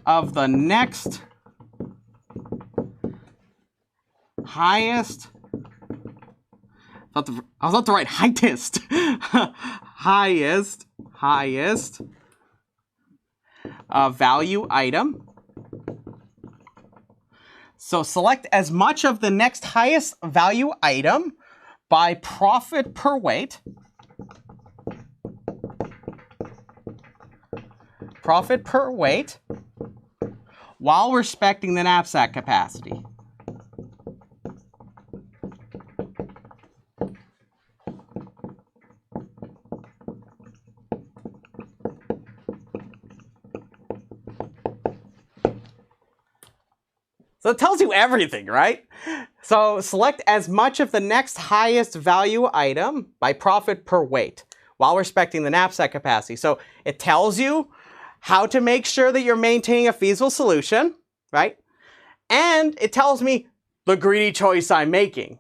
of the next highest, I was about to write highest, highest value item. So select as much of the next highest value item by profit per weight. Profit per weight while respecting the knapsack capacity. So it tells you everything, right? So select as much of the next highest value item by profit per weight while respecting the knapsack capacity. So it tells you how to make sure that you're maintaining a feasible solution, right? And it tells me the greedy choice I'm making.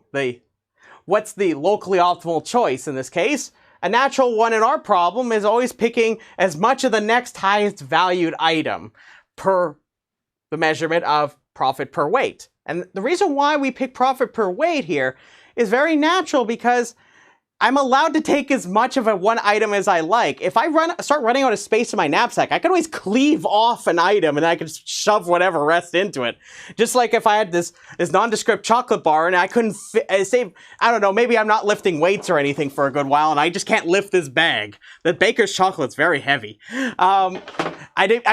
What's the locally optimal choice in this case? A natural one in our problem is always picking as much of the next highest valued item per the measurement of profit per weight. And the reason why we pick profit per weight here is very natural, because I'm allowed to take as much of one item as I like. If I start running out of space in my knapsack, I can always cleave off an item and I can shove whatever rest into it. Just like if I had this nondescript chocolate bar and I couldn't say, I don't know, maybe I'm not lifting weights or anything for a good while and I just can't lift this bag. The baker's chocolate's very heavy. I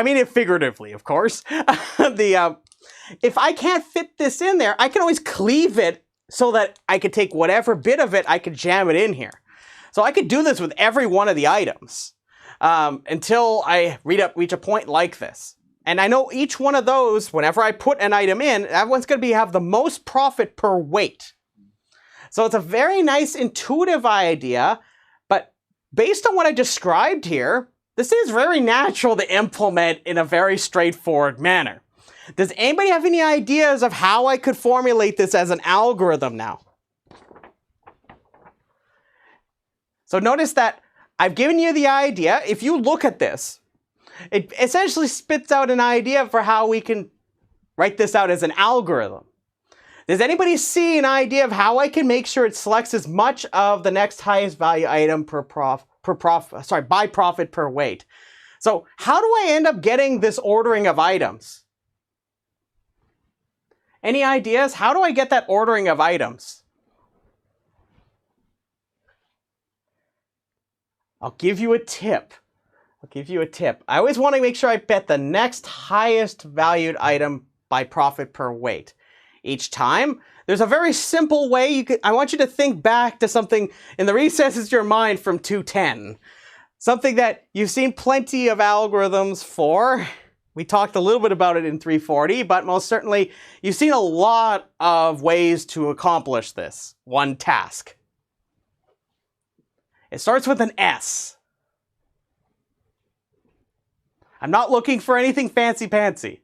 mean it figuratively, of course. If I can't fit this in there, I can always cleave it so that I could take whatever bit of it, I could jam it in here. So I could do this with every one of the items until I reach a point like this. And I know each one of those, whenever I put an item in, that one's going to have the most profit per weight. So it's a very nice intuitive idea, but based on what I described here, this is very natural to implement in a very straightforward manner. Does anybody have any ideas of how I could formulate this as an algorithm now? So notice that I've given you the idea. If you look at this, it essentially spits out an idea for how we can write this out as an algorithm. Does anybody see an idea of how I can make sure it selects as much of the next highest value item by profit per weight? So how do I end up getting this ordering of items? Any ideas? How do I get that ordering of items? I'll give you a tip. I always want to make sure I bet the next highest valued item by profit per weight. Each time, there's a very simple way I want you to think back to something in the recesses of your mind from 210. Something that you've seen plenty of algorithms for. We talked a little bit about it in 340, but most certainly you've seen a lot of ways to accomplish this one task. It starts with an S. I'm not looking for anything fancy-pantsy.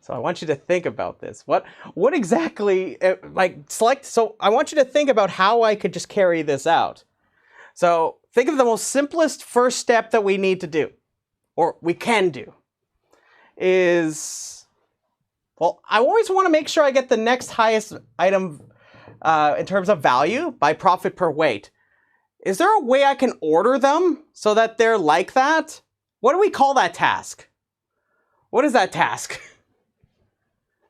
So I want you to think about this. What exactly, so I want you to think about how I could just carry this out. So think of the most simplest first step that we need to do, or we can do, is, well, I always want to make sure I get the next highest item in terms of value by profit per weight. Is there a way I can order them so that they're like that? What do we call that task? What is that task?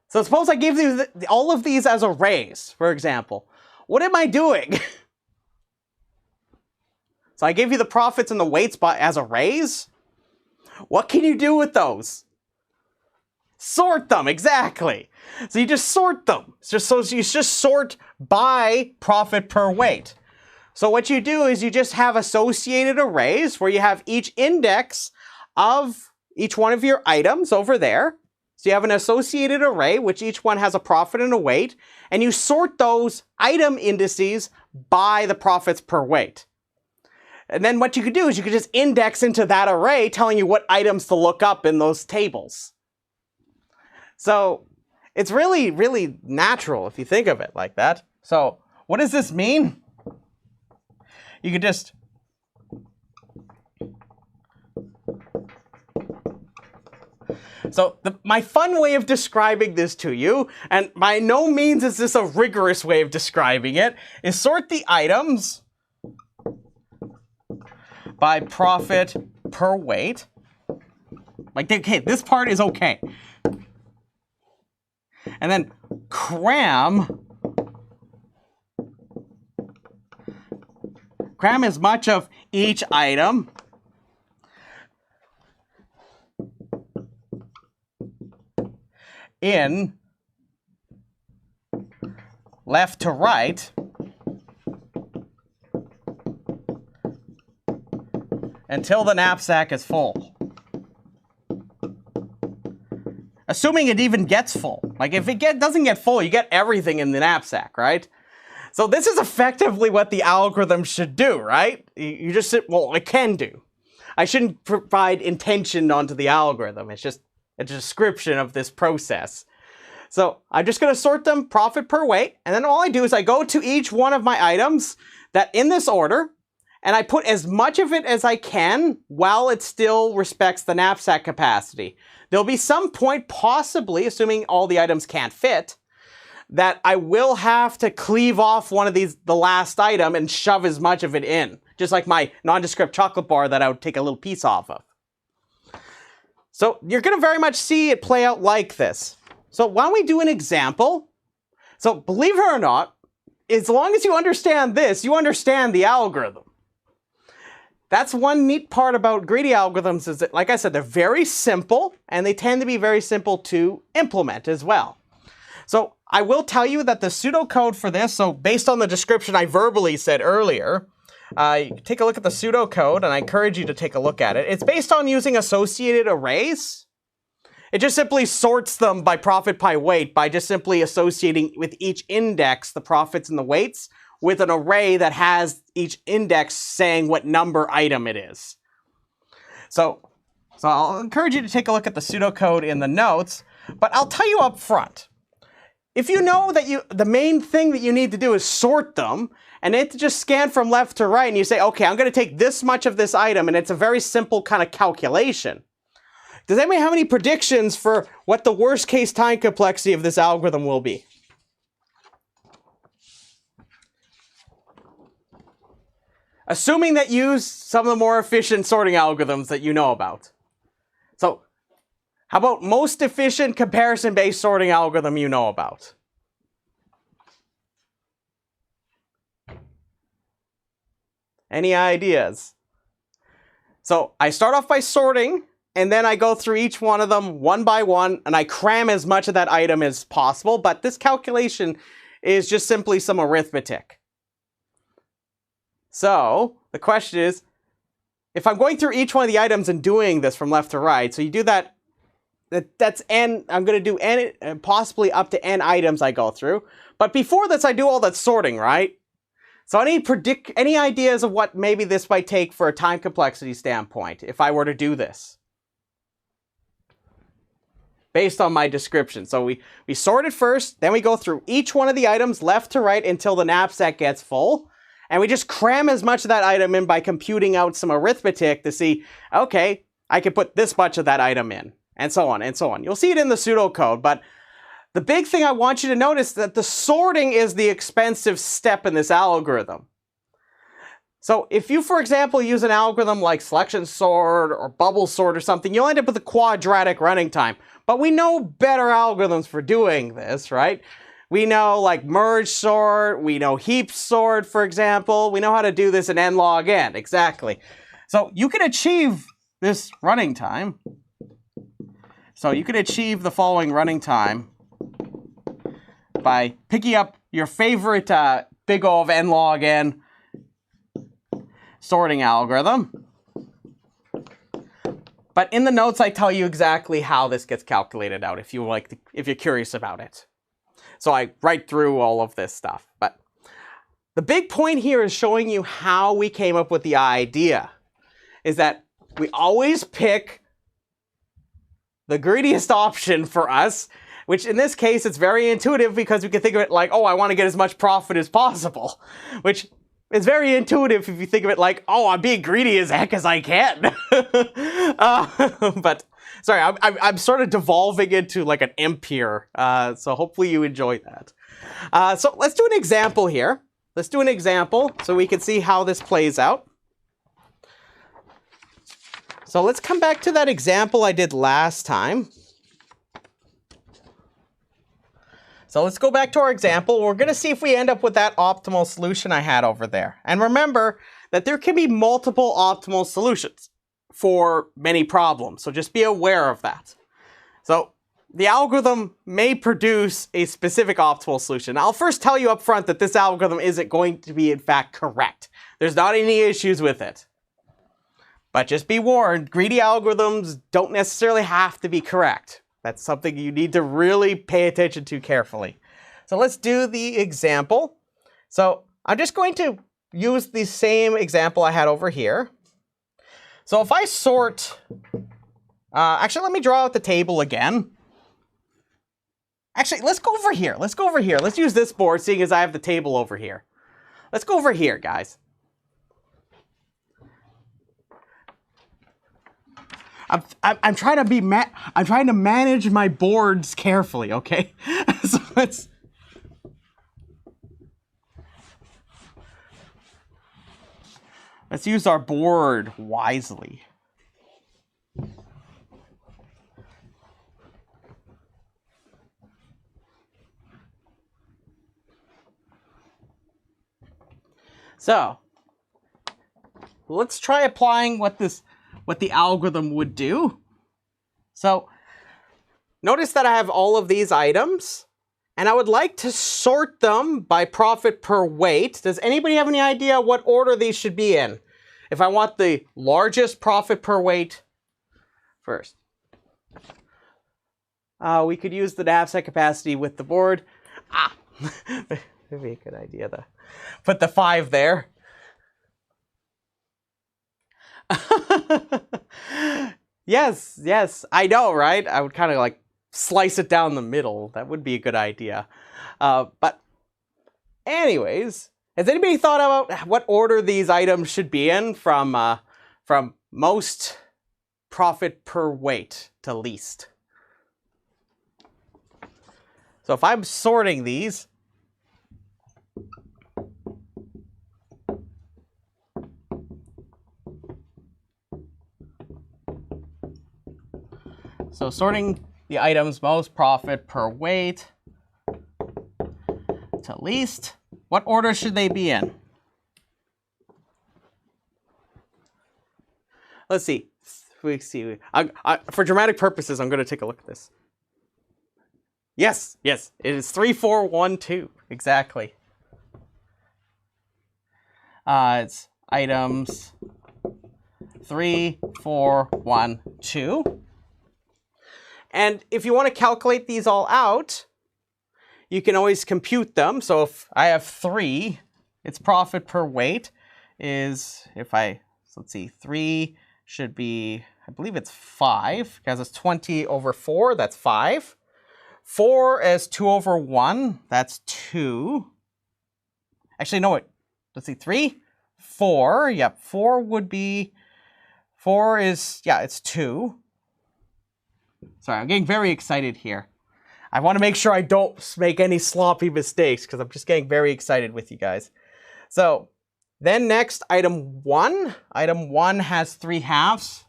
So suppose I give you all of these as arrays, for example. What am I doing? So I gave you the profits and the weights as arrays. What can you do with those? Sort them, exactly. So you just sort them. You just sort by profit per weight. So what you do is you just have associated arrays where you have each index of each one of your items over there. So you have an associated array, which each one has a profit and a weight, and you sort those item indices by the profits per weight. And then what you could do is you could just index into that array telling you what items to look up in those tables. So it's really, really natural if you think of it like that. So what does this mean? You could just my fun way of describing this to you, and by no means is this a rigorous way of describing it, is sort the items by profit per weight. Like, okay, this part is okay. And then cram as much of each item in left to right until the knapsack is full. Assuming it even gets full. Like if it doesn't get full, you get everything in the knapsack, right? So this is effectively what the algorithm should do, right? You just, well, it can do. I shouldn't provide intention onto the algorithm. It's just a description of this process. So I'm just going to sort them profit per weight. And then all I do is I go to each one of my items that in this order, and I put as much of it as I can while it still respects the knapsack capacity. There'll be some point, possibly, assuming all the items can't fit, that I will have to cleave off one of these, the last item, and shove as much of it in. Just like my nondescript chocolate bar that I would take a little piece off of. So you're going to very much see it play out like this. So why don't we do an example? So believe it or not, as long as you understand this, you understand the algorithm. That's one neat part about greedy algorithms is that, like I said, they're very simple, and they tend to be very simple to implement as well. So I will tell you that the pseudocode for this, so based on the description I verbally said earlier, take a look at the pseudocode, and I encourage you to take a look at it. It's based on using associated arrays. It just simply sorts them by profit by weight by just simply associating with each index the profits and the weights with an array that has each index saying what number item it is. So I'll encourage you to take a look at the pseudocode in the notes, but I'll tell you up front. If you know that the main thing that you need to do is sort them, and it's just scan from left to right, and you say, okay, I'm going to take this much of this item, and it's a very simple kind of calculation. Does anybody have any predictions for what the worst case time complexity of this algorithm will be? Assuming that you use some of the more efficient sorting algorithms that you know about. So, how about most efficient comparison-based sorting algorithm you know about? Any ideas? So, I start off by sorting, and then I go through each one of them one by one, and I cram as much of that item as possible, but this calculation is just simply some arithmetic. So, the question is, if I'm going through each one of the items and doing this from left to right, so you do that's n, I'm going to do n, possibly up to n items I go through. But before this, I do all that sorting, right? So any ideas of what maybe this might take for a time complexity standpoint, if I were to do this? based on my description. So we sort it first, then we go through each one of the items left to right until the knapsack gets full. And we just cram as much of that item in by computing out some arithmetic to see, okay, I can put this much of that item in, and so on and so on. You'll see it in the pseudocode, but the big thing I want you to notice is that the sorting is the expensive step in this algorithm. So if you, for example, use an algorithm like selection sort or bubble sort or something, you'll end up with a quadratic running time. But we know better algorithms for doing this, right? We know like merge sort, we know heap sort, for example. We know how to do this in n log n, exactly. So you can achieve this running time. So you can achieve the following running time by picking up your favorite big O of n log n sorting algorithm. But in the notes, I tell you exactly how this gets calculated out if you're curious about it. So I write through all of this stuff. But the big point here is showing you how we came up with the idea. Is that we always pick the greediest option for us, which in this case, it's very intuitive because we can think of it like, oh, I want to get as much profit as possible, which is very intuitive if you think of it like, oh, I'm being greedy as heck as I can. But sorry, I'm sort of devolving into like an imp here, so hopefully you enjoy that. So let's do an example here. Let's do an example so we can see how this plays out. So let's come back to that example I did last time. So let's go back to our example. We're going to see if we end up with that optimal solution I had over there. And remember that there can be multiple optimal solutions for many problems. So just be aware of that. So the algorithm may produce a specific optimal solution. I'll first tell you up front that this algorithm isn't going to be in fact correct. There's not any issues with it. But just be warned, greedy algorithms don't necessarily have to be correct. That's something you need to really pay attention to carefully. So let's do the example. So I'm just going to use the same example I had over here. So if I sort, actually let me draw out the table again. Actually, let's go over here. Let's go over here. Let's use this board, seeing as I have the table over here. Let's go over here, guys. I'm trying to manage my boards carefully, okay? So let's use our board wisely. So let's try applying what the algorithm would do. So notice that I have all of these items, and I would like to sort them by profit per weight. Does anybody have any idea what order these should be in? If I want the largest profit per weight first. We could use the knapsack capacity with the board. That'd be a good idea to put the 5 there. Yes, I know, right? I would kind of like slice it down the middle. That would be a good idea. But anyways, has anybody thought about what order these items should be in from most profit per weight to least? So if I'm sorting these, so sorting the items most profit per weight to least, what order should they be in? Let's see. For dramatic purposes, I'm going to take a look at this. Yes, it is 3, 4, 1, 2. Exactly. It's items 3, 4, 1, 2. And if you want to calculate these all out, you can always compute them. So if I have 3, its profit per weight is, let's see, 3 should be, I believe it's 5, because it's 20 over 4, that's 5. 4 is 2 over 1, that's 2. Actually, no, wait. Let's see, 3, 4. Yep, 4 would be, 4 is, yeah, it's 2. Sorry, I'm getting very excited here. I want to make sure I don't make any sloppy mistakes because I'm just getting very excited with you guys. So then next, item 1. Item 1 has 3 halves.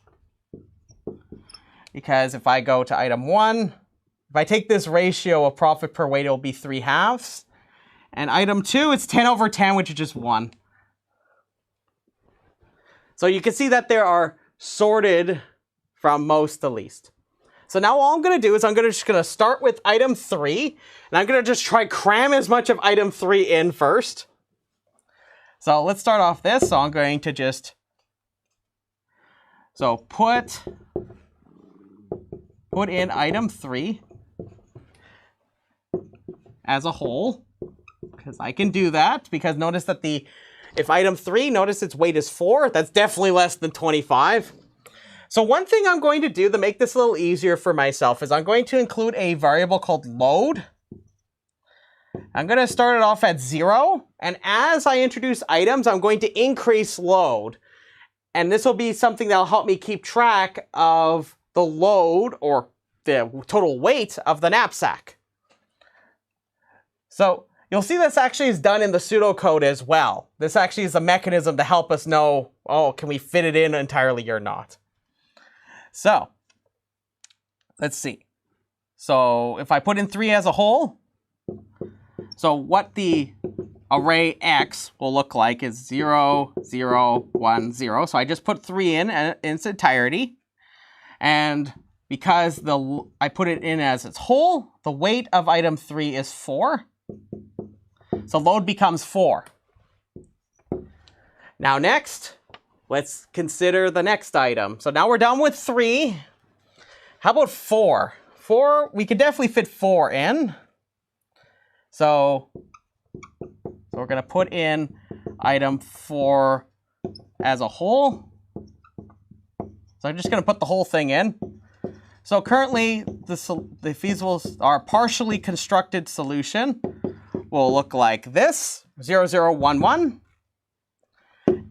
Because if I go to item 1, if I take this ratio of profit per weight, it'll be 3 halves. And item 2, it's 10 over 10, which is just 1. So you can see that they are sorted from most to least. So now all I'm going to do is I'm just going to start with item 3. And I'm going to just try cram as much of item 3 in first. So let's start off this. So I'm going to just put in item 3 as a whole, because I can do that, because notice that if item 3, notice its weight is 4, that's definitely less than 25. So one thing I'm going to do to make this a little easier for myself is I'm going to include a variable called load. I'm going to start it off at 0, and as I introduce items, I'm going to increase load. And this will be something that will help me keep track of the load, or the total weight of the knapsack. So you'll see this actually is done in the pseudocode as well. This actually is a mechanism to help us know, oh, can we fit it in entirely or not? So let's see. So if I put in 3 as a whole, so what the array X will look like is 0, 0, 1, 0. So I just put 3 in its entirety. And because I put it in as its whole, the weight of item 3 is 4. So load becomes 4. Now next, let's consider the next item. So now we're done with 3. How about 4? 4, we could definitely fit 4 in. So we're going to put in item 4 as a whole. So I'm just going to put the whole thing in. So currently, the feasible or partially constructed solution will look like this, 0, 0, 1, 1.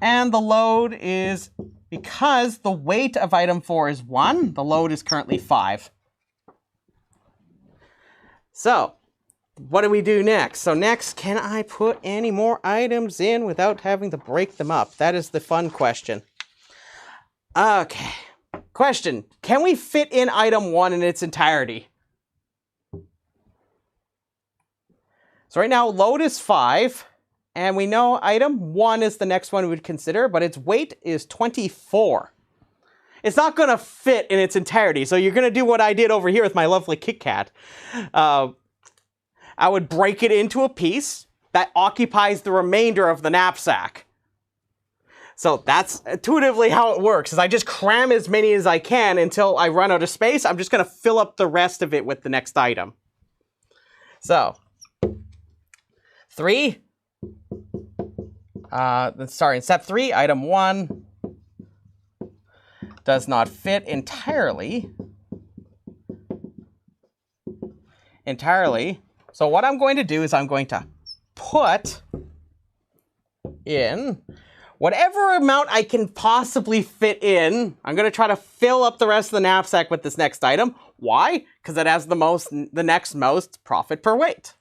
And the load is, because the weight of item 4 is 1, the load is currently 5. So what do we do next? So next, can I put any more items in without having to break them up? That is the fun question. Okay. Question, can we fit in item 1 in its entirety? So right now, load is 5, and we know item 1 is the next one we would consider, but its weight is 24. It's not going to fit in its entirety, so you're going to do what I did over here with my lovely Kit Kat. I would break it into a piece that occupies the remainder of the knapsack. So that's intuitively how it works, is I just cram as many as I can until I run out of space. I'm just going to fill up the rest of it with the next item. So 3. Sorry, in step 3, item 1 does not fit entirely. So what I'm going to do is I'm going to put in whatever amount I can possibly fit in. I'm going to try to fill up the rest of the knapsack with this next item. Why? Because it has the next most profit per weight.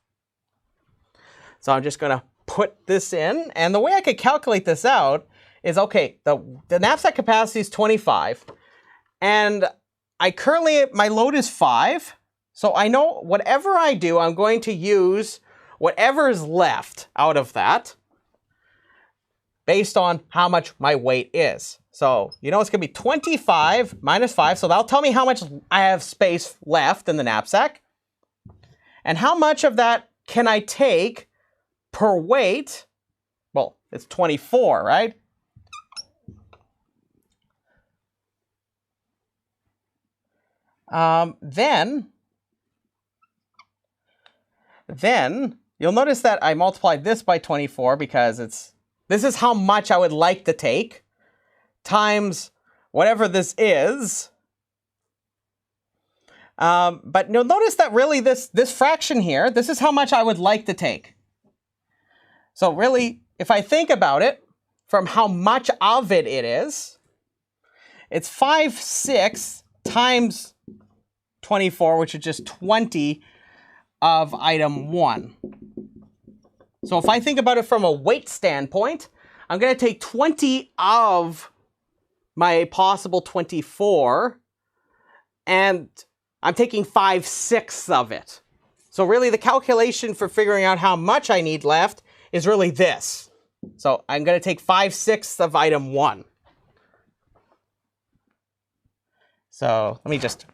So I'm just going to put this in. And the way I could calculate this out is, okay, the knapsack capacity is 25. And my load is 5. So I know whatever I do, I'm going to use whatever is left out of that, based on how much my weight is. So, you know, it's going to be 25 minus 5. So that'll tell me how much I have space left in the knapsack. And how much of that can I take per weight? Well, it's 24, right? Then you'll notice that I multiplied this by 24 because this is how much I would like to take, times whatever this is. But you'll notice that really this fraction here, this is how much I would like to take. So really, if I think about it, from how much of it is, it's 5/6 times 24, which is just 20 of item 1. So if I think about it from a weight standpoint, I'm going to take 20 of my possible 24, and I'm taking 5/6 of it. So really the calculation for figuring out how much I need left is really this. So I'm going to take 5/6 of item 1. So let me just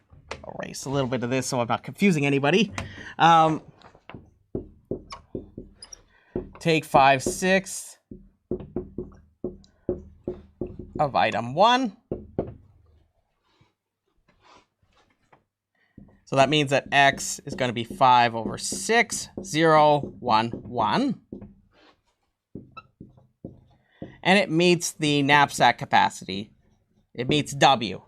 erase a little bit of this so I'm not confusing anybody. Take 5/6 of item 1. So that means that x is going to be 5/6, 0, 1, 1. And it meets the knapsack capacity. It meets W.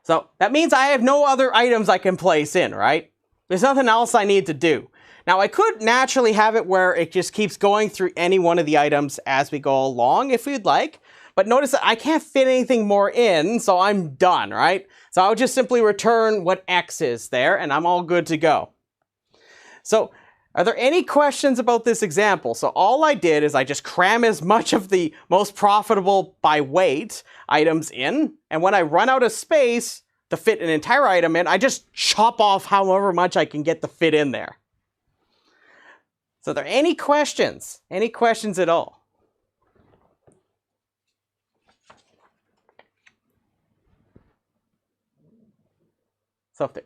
So that means I have no other items I can place in, right? There's nothing else I need to do. Now I could naturally have it where it just keeps going through any one of the items as we go along if we'd like. But notice that I can't fit anything more in, so I'm done, right? So I'll just simply return what x is there, and I'm all good to go. So are there any questions about this example? So all I did is I just cram as much of the most profitable by weight items in, and when I run out of space to fit an entire item in, I just chop off however much I can get to fit in there. So are there any questions? Any questions at all? So if there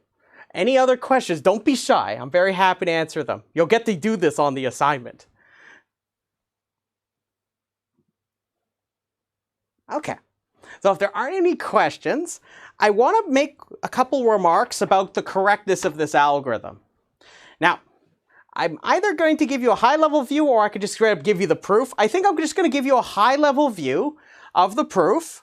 any other questions, don't be shy. I'm very happy to answer them. You'll get to do this on the assignment. Okay. So if there aren't any questions, I want to make a couple remarks about the correctness of this algorithm. Now, I'm either going to give you a high-level view or I could just give you the proof. I think I'm just going to give you a high-level view of the proof.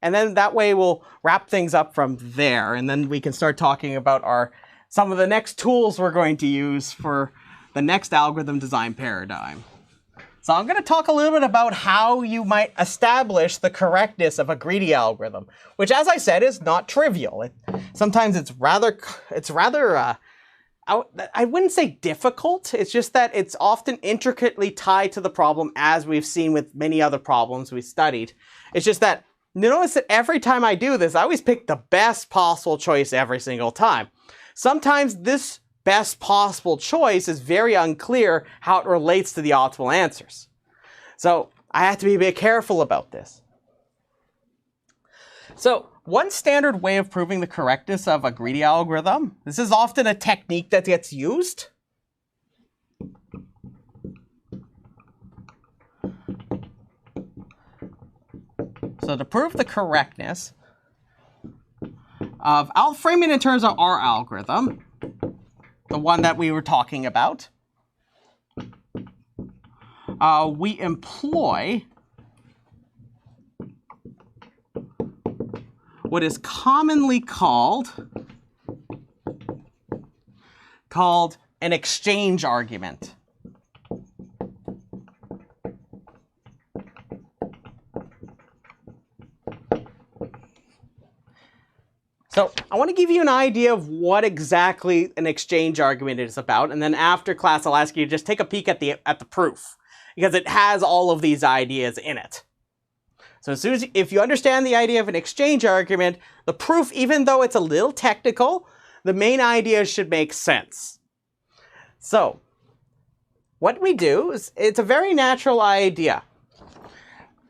And then that way we'll wrap things up from there. And then we can start talking about some of the next tools we're going to use for the next algorithm design paradigm. So I'm going to talk a little bit about how you might establish the correctness of a greedy algorithm, which, as I said, is not trivial. Sometimes it's rather, I wouldn't say difficult. It's just that it's often intricately tied to the problem, as we've seen with many other problems we studied. It's just that you notice that every time I do this, I always pick the best possible choice every single time. Sometimes this best possible choice is very unclear how it relates to the optimal answers. So I have to be a bit careful about this. So one standard way of proving the correctness of a greedy algorithm, this is often a technique that gets used. So to prove the correctness of, I'll frame it in terms of our algorithm, the one that we were talking about. We employ what is commonly called an exchange argument. So I want to give you an idea of what exactly an exchange argument is about, and then after class I'll ask you to just take a peek at the proof, because it has all of these ideas in it. So as soon as if you understand the idea of an exchange argument, the proof, even though it's a little technical, the main idea should make sense. So what we do is, it's a very natural idea.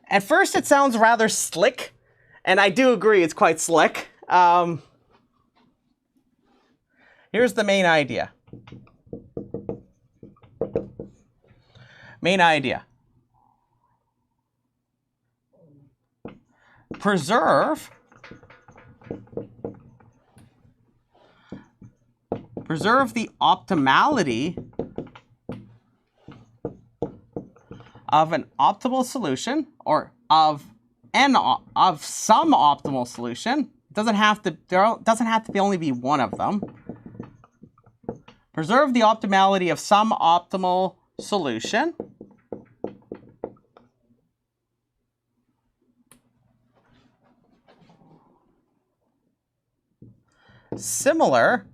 At first it sounds rather slick, and I do agree it's quite slick. Here's the main idea. Main idea. Preserve the optimality of an optimal solution, or of of some optimal solution. There doesn't have to be only be one of them. Preserve the optimality of some optimal solution. Similar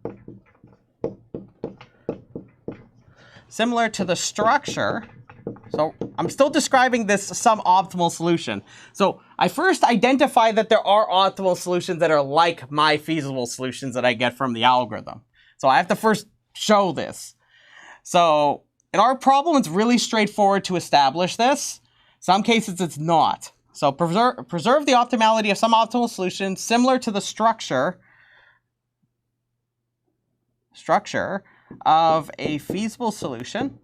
to the structure. So I'm still describing this some optimal solution. So I first identify that there are optimal solutions that are like my feasible solutions that I get from the algorithm. So I have to first show this. So in our problem, it's really straightforward to establish this. Some cases it's not. So preserve the optimality of some optimal solution similar to the structure of a feasible solution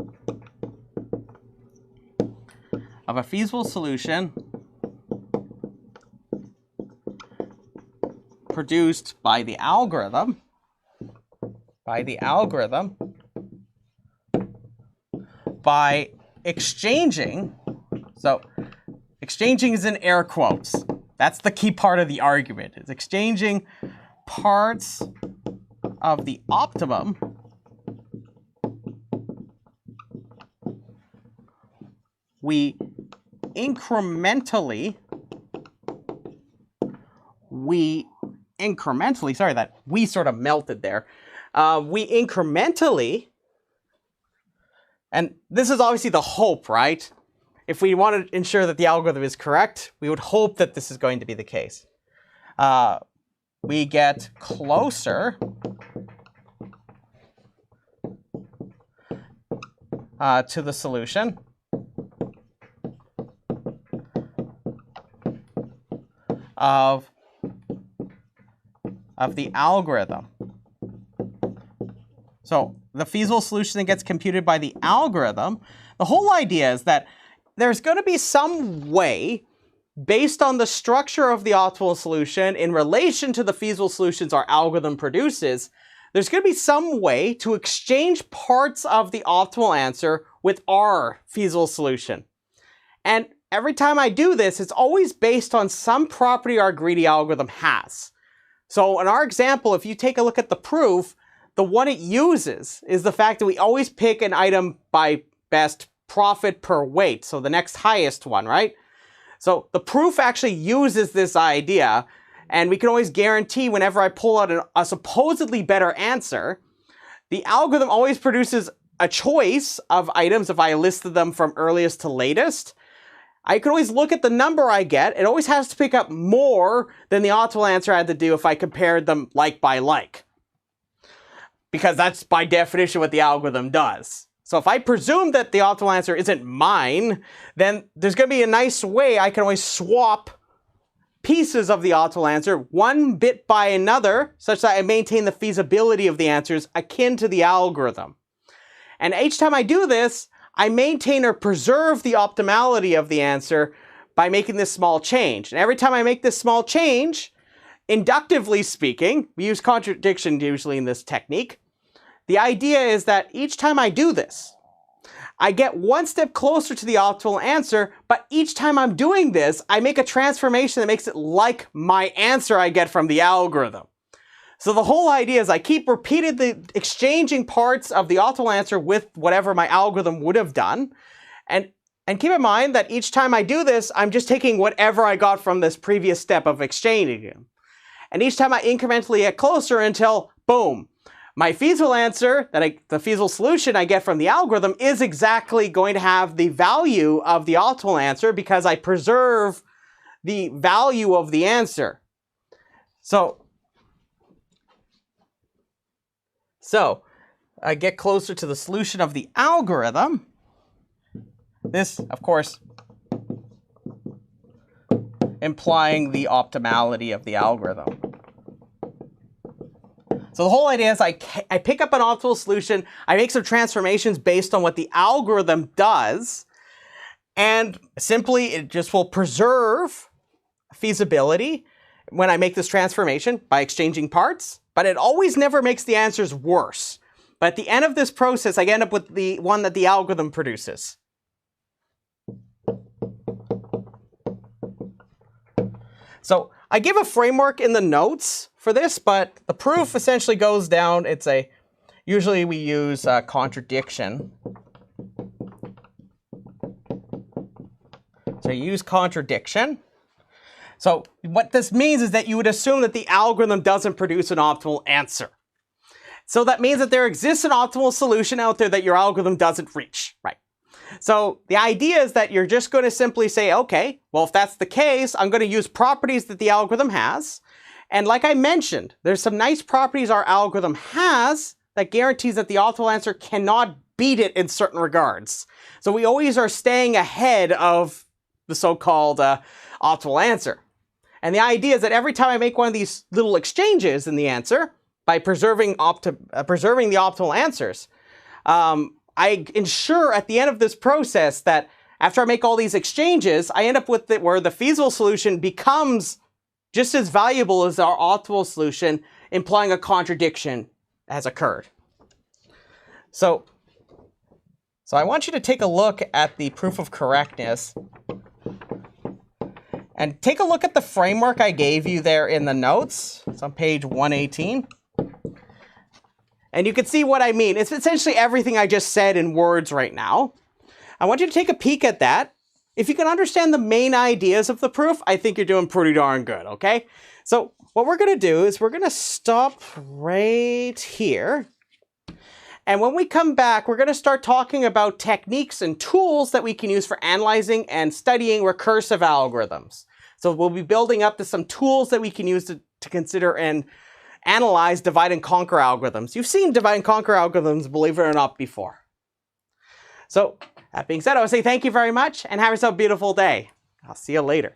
produced by the algorithm by exchanging. So exchanging is in air quotes. That's the key part of the argument. It's exchanging parts of the optimum we incrementally, sorry, that we sort of melted there. We incrementally, and this is obviously the hope, right? If we want to ensure that the algorithm is correct, we would hope that this is going to be the case. We get closer to the solution of the algorithm. So the feasible solution that gets computed by the algorithm, the whole idea is that there's going to be some way, based on the structure of the optimal solution in relation to the feasible solutions our algorithm produces, there's going to be some way to exchange parts of the optimal answer with our feasible solution. And every time I do this, it's always based on some property our greedy algorithm has. So in our example, if you take a look at the proof, the one it uses is the fact that we always pick an item by best profit per weight, so the next highest one, right? So the proof actually uses this idea, and we can always guarantee whenever I pull out a supposedly better answer, the algorithm always produces a choice of items if I listed them from earliest to latest. I can always look at the number I get. It always has to pick up more than the optimal answer I had to do if I compared them like by like. Because that's by definition what the algorithm does. So if I presume that the optimal answer isn't mine, then there's going to be a nice way I can always swap pieces of the optimal answer one bit by another, such that I maintain the feasibility of the answers akin to the algorithm. And each time I do this, I maintain or preserve the optimality of the answer by making this small change. And every time I make this small change, inductively speaking, we use contradiction usually in this technique, the idea is that each time I do this, I get one step closer to the optimal answer, but each time I'm doing this, I make a transformation that makes it like my answer I get from the algorithm. So the whole idea is I keep repeatedly exchanging parts of the optimal answer with whatever my algorithm would have done. And keep in mind that each time I do this, I'm just taking whatever I got from this previous step of exchanging them. And each time I incrementally get closer until, boom, my feasible answer, the feasible solution I get from the algorithm is exactly going to have the value of the optimal answer because I preserve the value of the answer. So I get closer to the solution of the algorithm. This, of course, implying the optimality of the algorithm. So the whole idea is I pick up an optimal solution, I make some transformations based on what the algorithm does, and simply it just will preserve feasibility when I make this transformation by exchanging parts, but it always never makes the answers worse. But at the end of this process, I end up with the one that the algorithm produces. So I give a framework in the notes for this, but the proof essentially goes down. Usually we use contradiction. So you use contradiction. So what this means is that you would assume that the algorithm doesn't produce an optimal answer. So that means that there exists an optimal solution out there that your algorithm doesn't reach, right? So the idea is that you're just going to simply say, okay, well, if that's the case, I'm going to use properties that the algorithm has. And like I mentioned, there's some nice properties our algorithm has that guarantees that the optimal answer cannot beat it in certain regards. So we always are staying ahead of the so-called optimal answer. And the idea is that every time I make one of these little exchanges in the answer, by preserving the optimal answers, I ensure at the end of this process that after I make all these exchanges, I end up with it where the feasible solution becomes just as valuable as our optimal solution, implying a contradiction has occurred. So I want you to take a look at the proof of correctness and take a look at the framework I gave you there in the notes. It's on page 118. And you can see what I mean. It's essentially everything I just said in words right now. I want you to take a peek at that. If you can understand the main ideas of the proof, I think you're doing pretty darn good, okay? So what we're going to do is we're going to stop right here. And when we come back, we're going to start talking about techniques and tools that we can use for analyzing and studying recursive algorithms. So we'll be building up to some tools that we can use to consider and analyze divide and conquer algorithms. You've seen divide and conquer algorithms, believe it or not, before. So that being said, I would say thank you very much and have yourself a beautiful day. I'll see you later.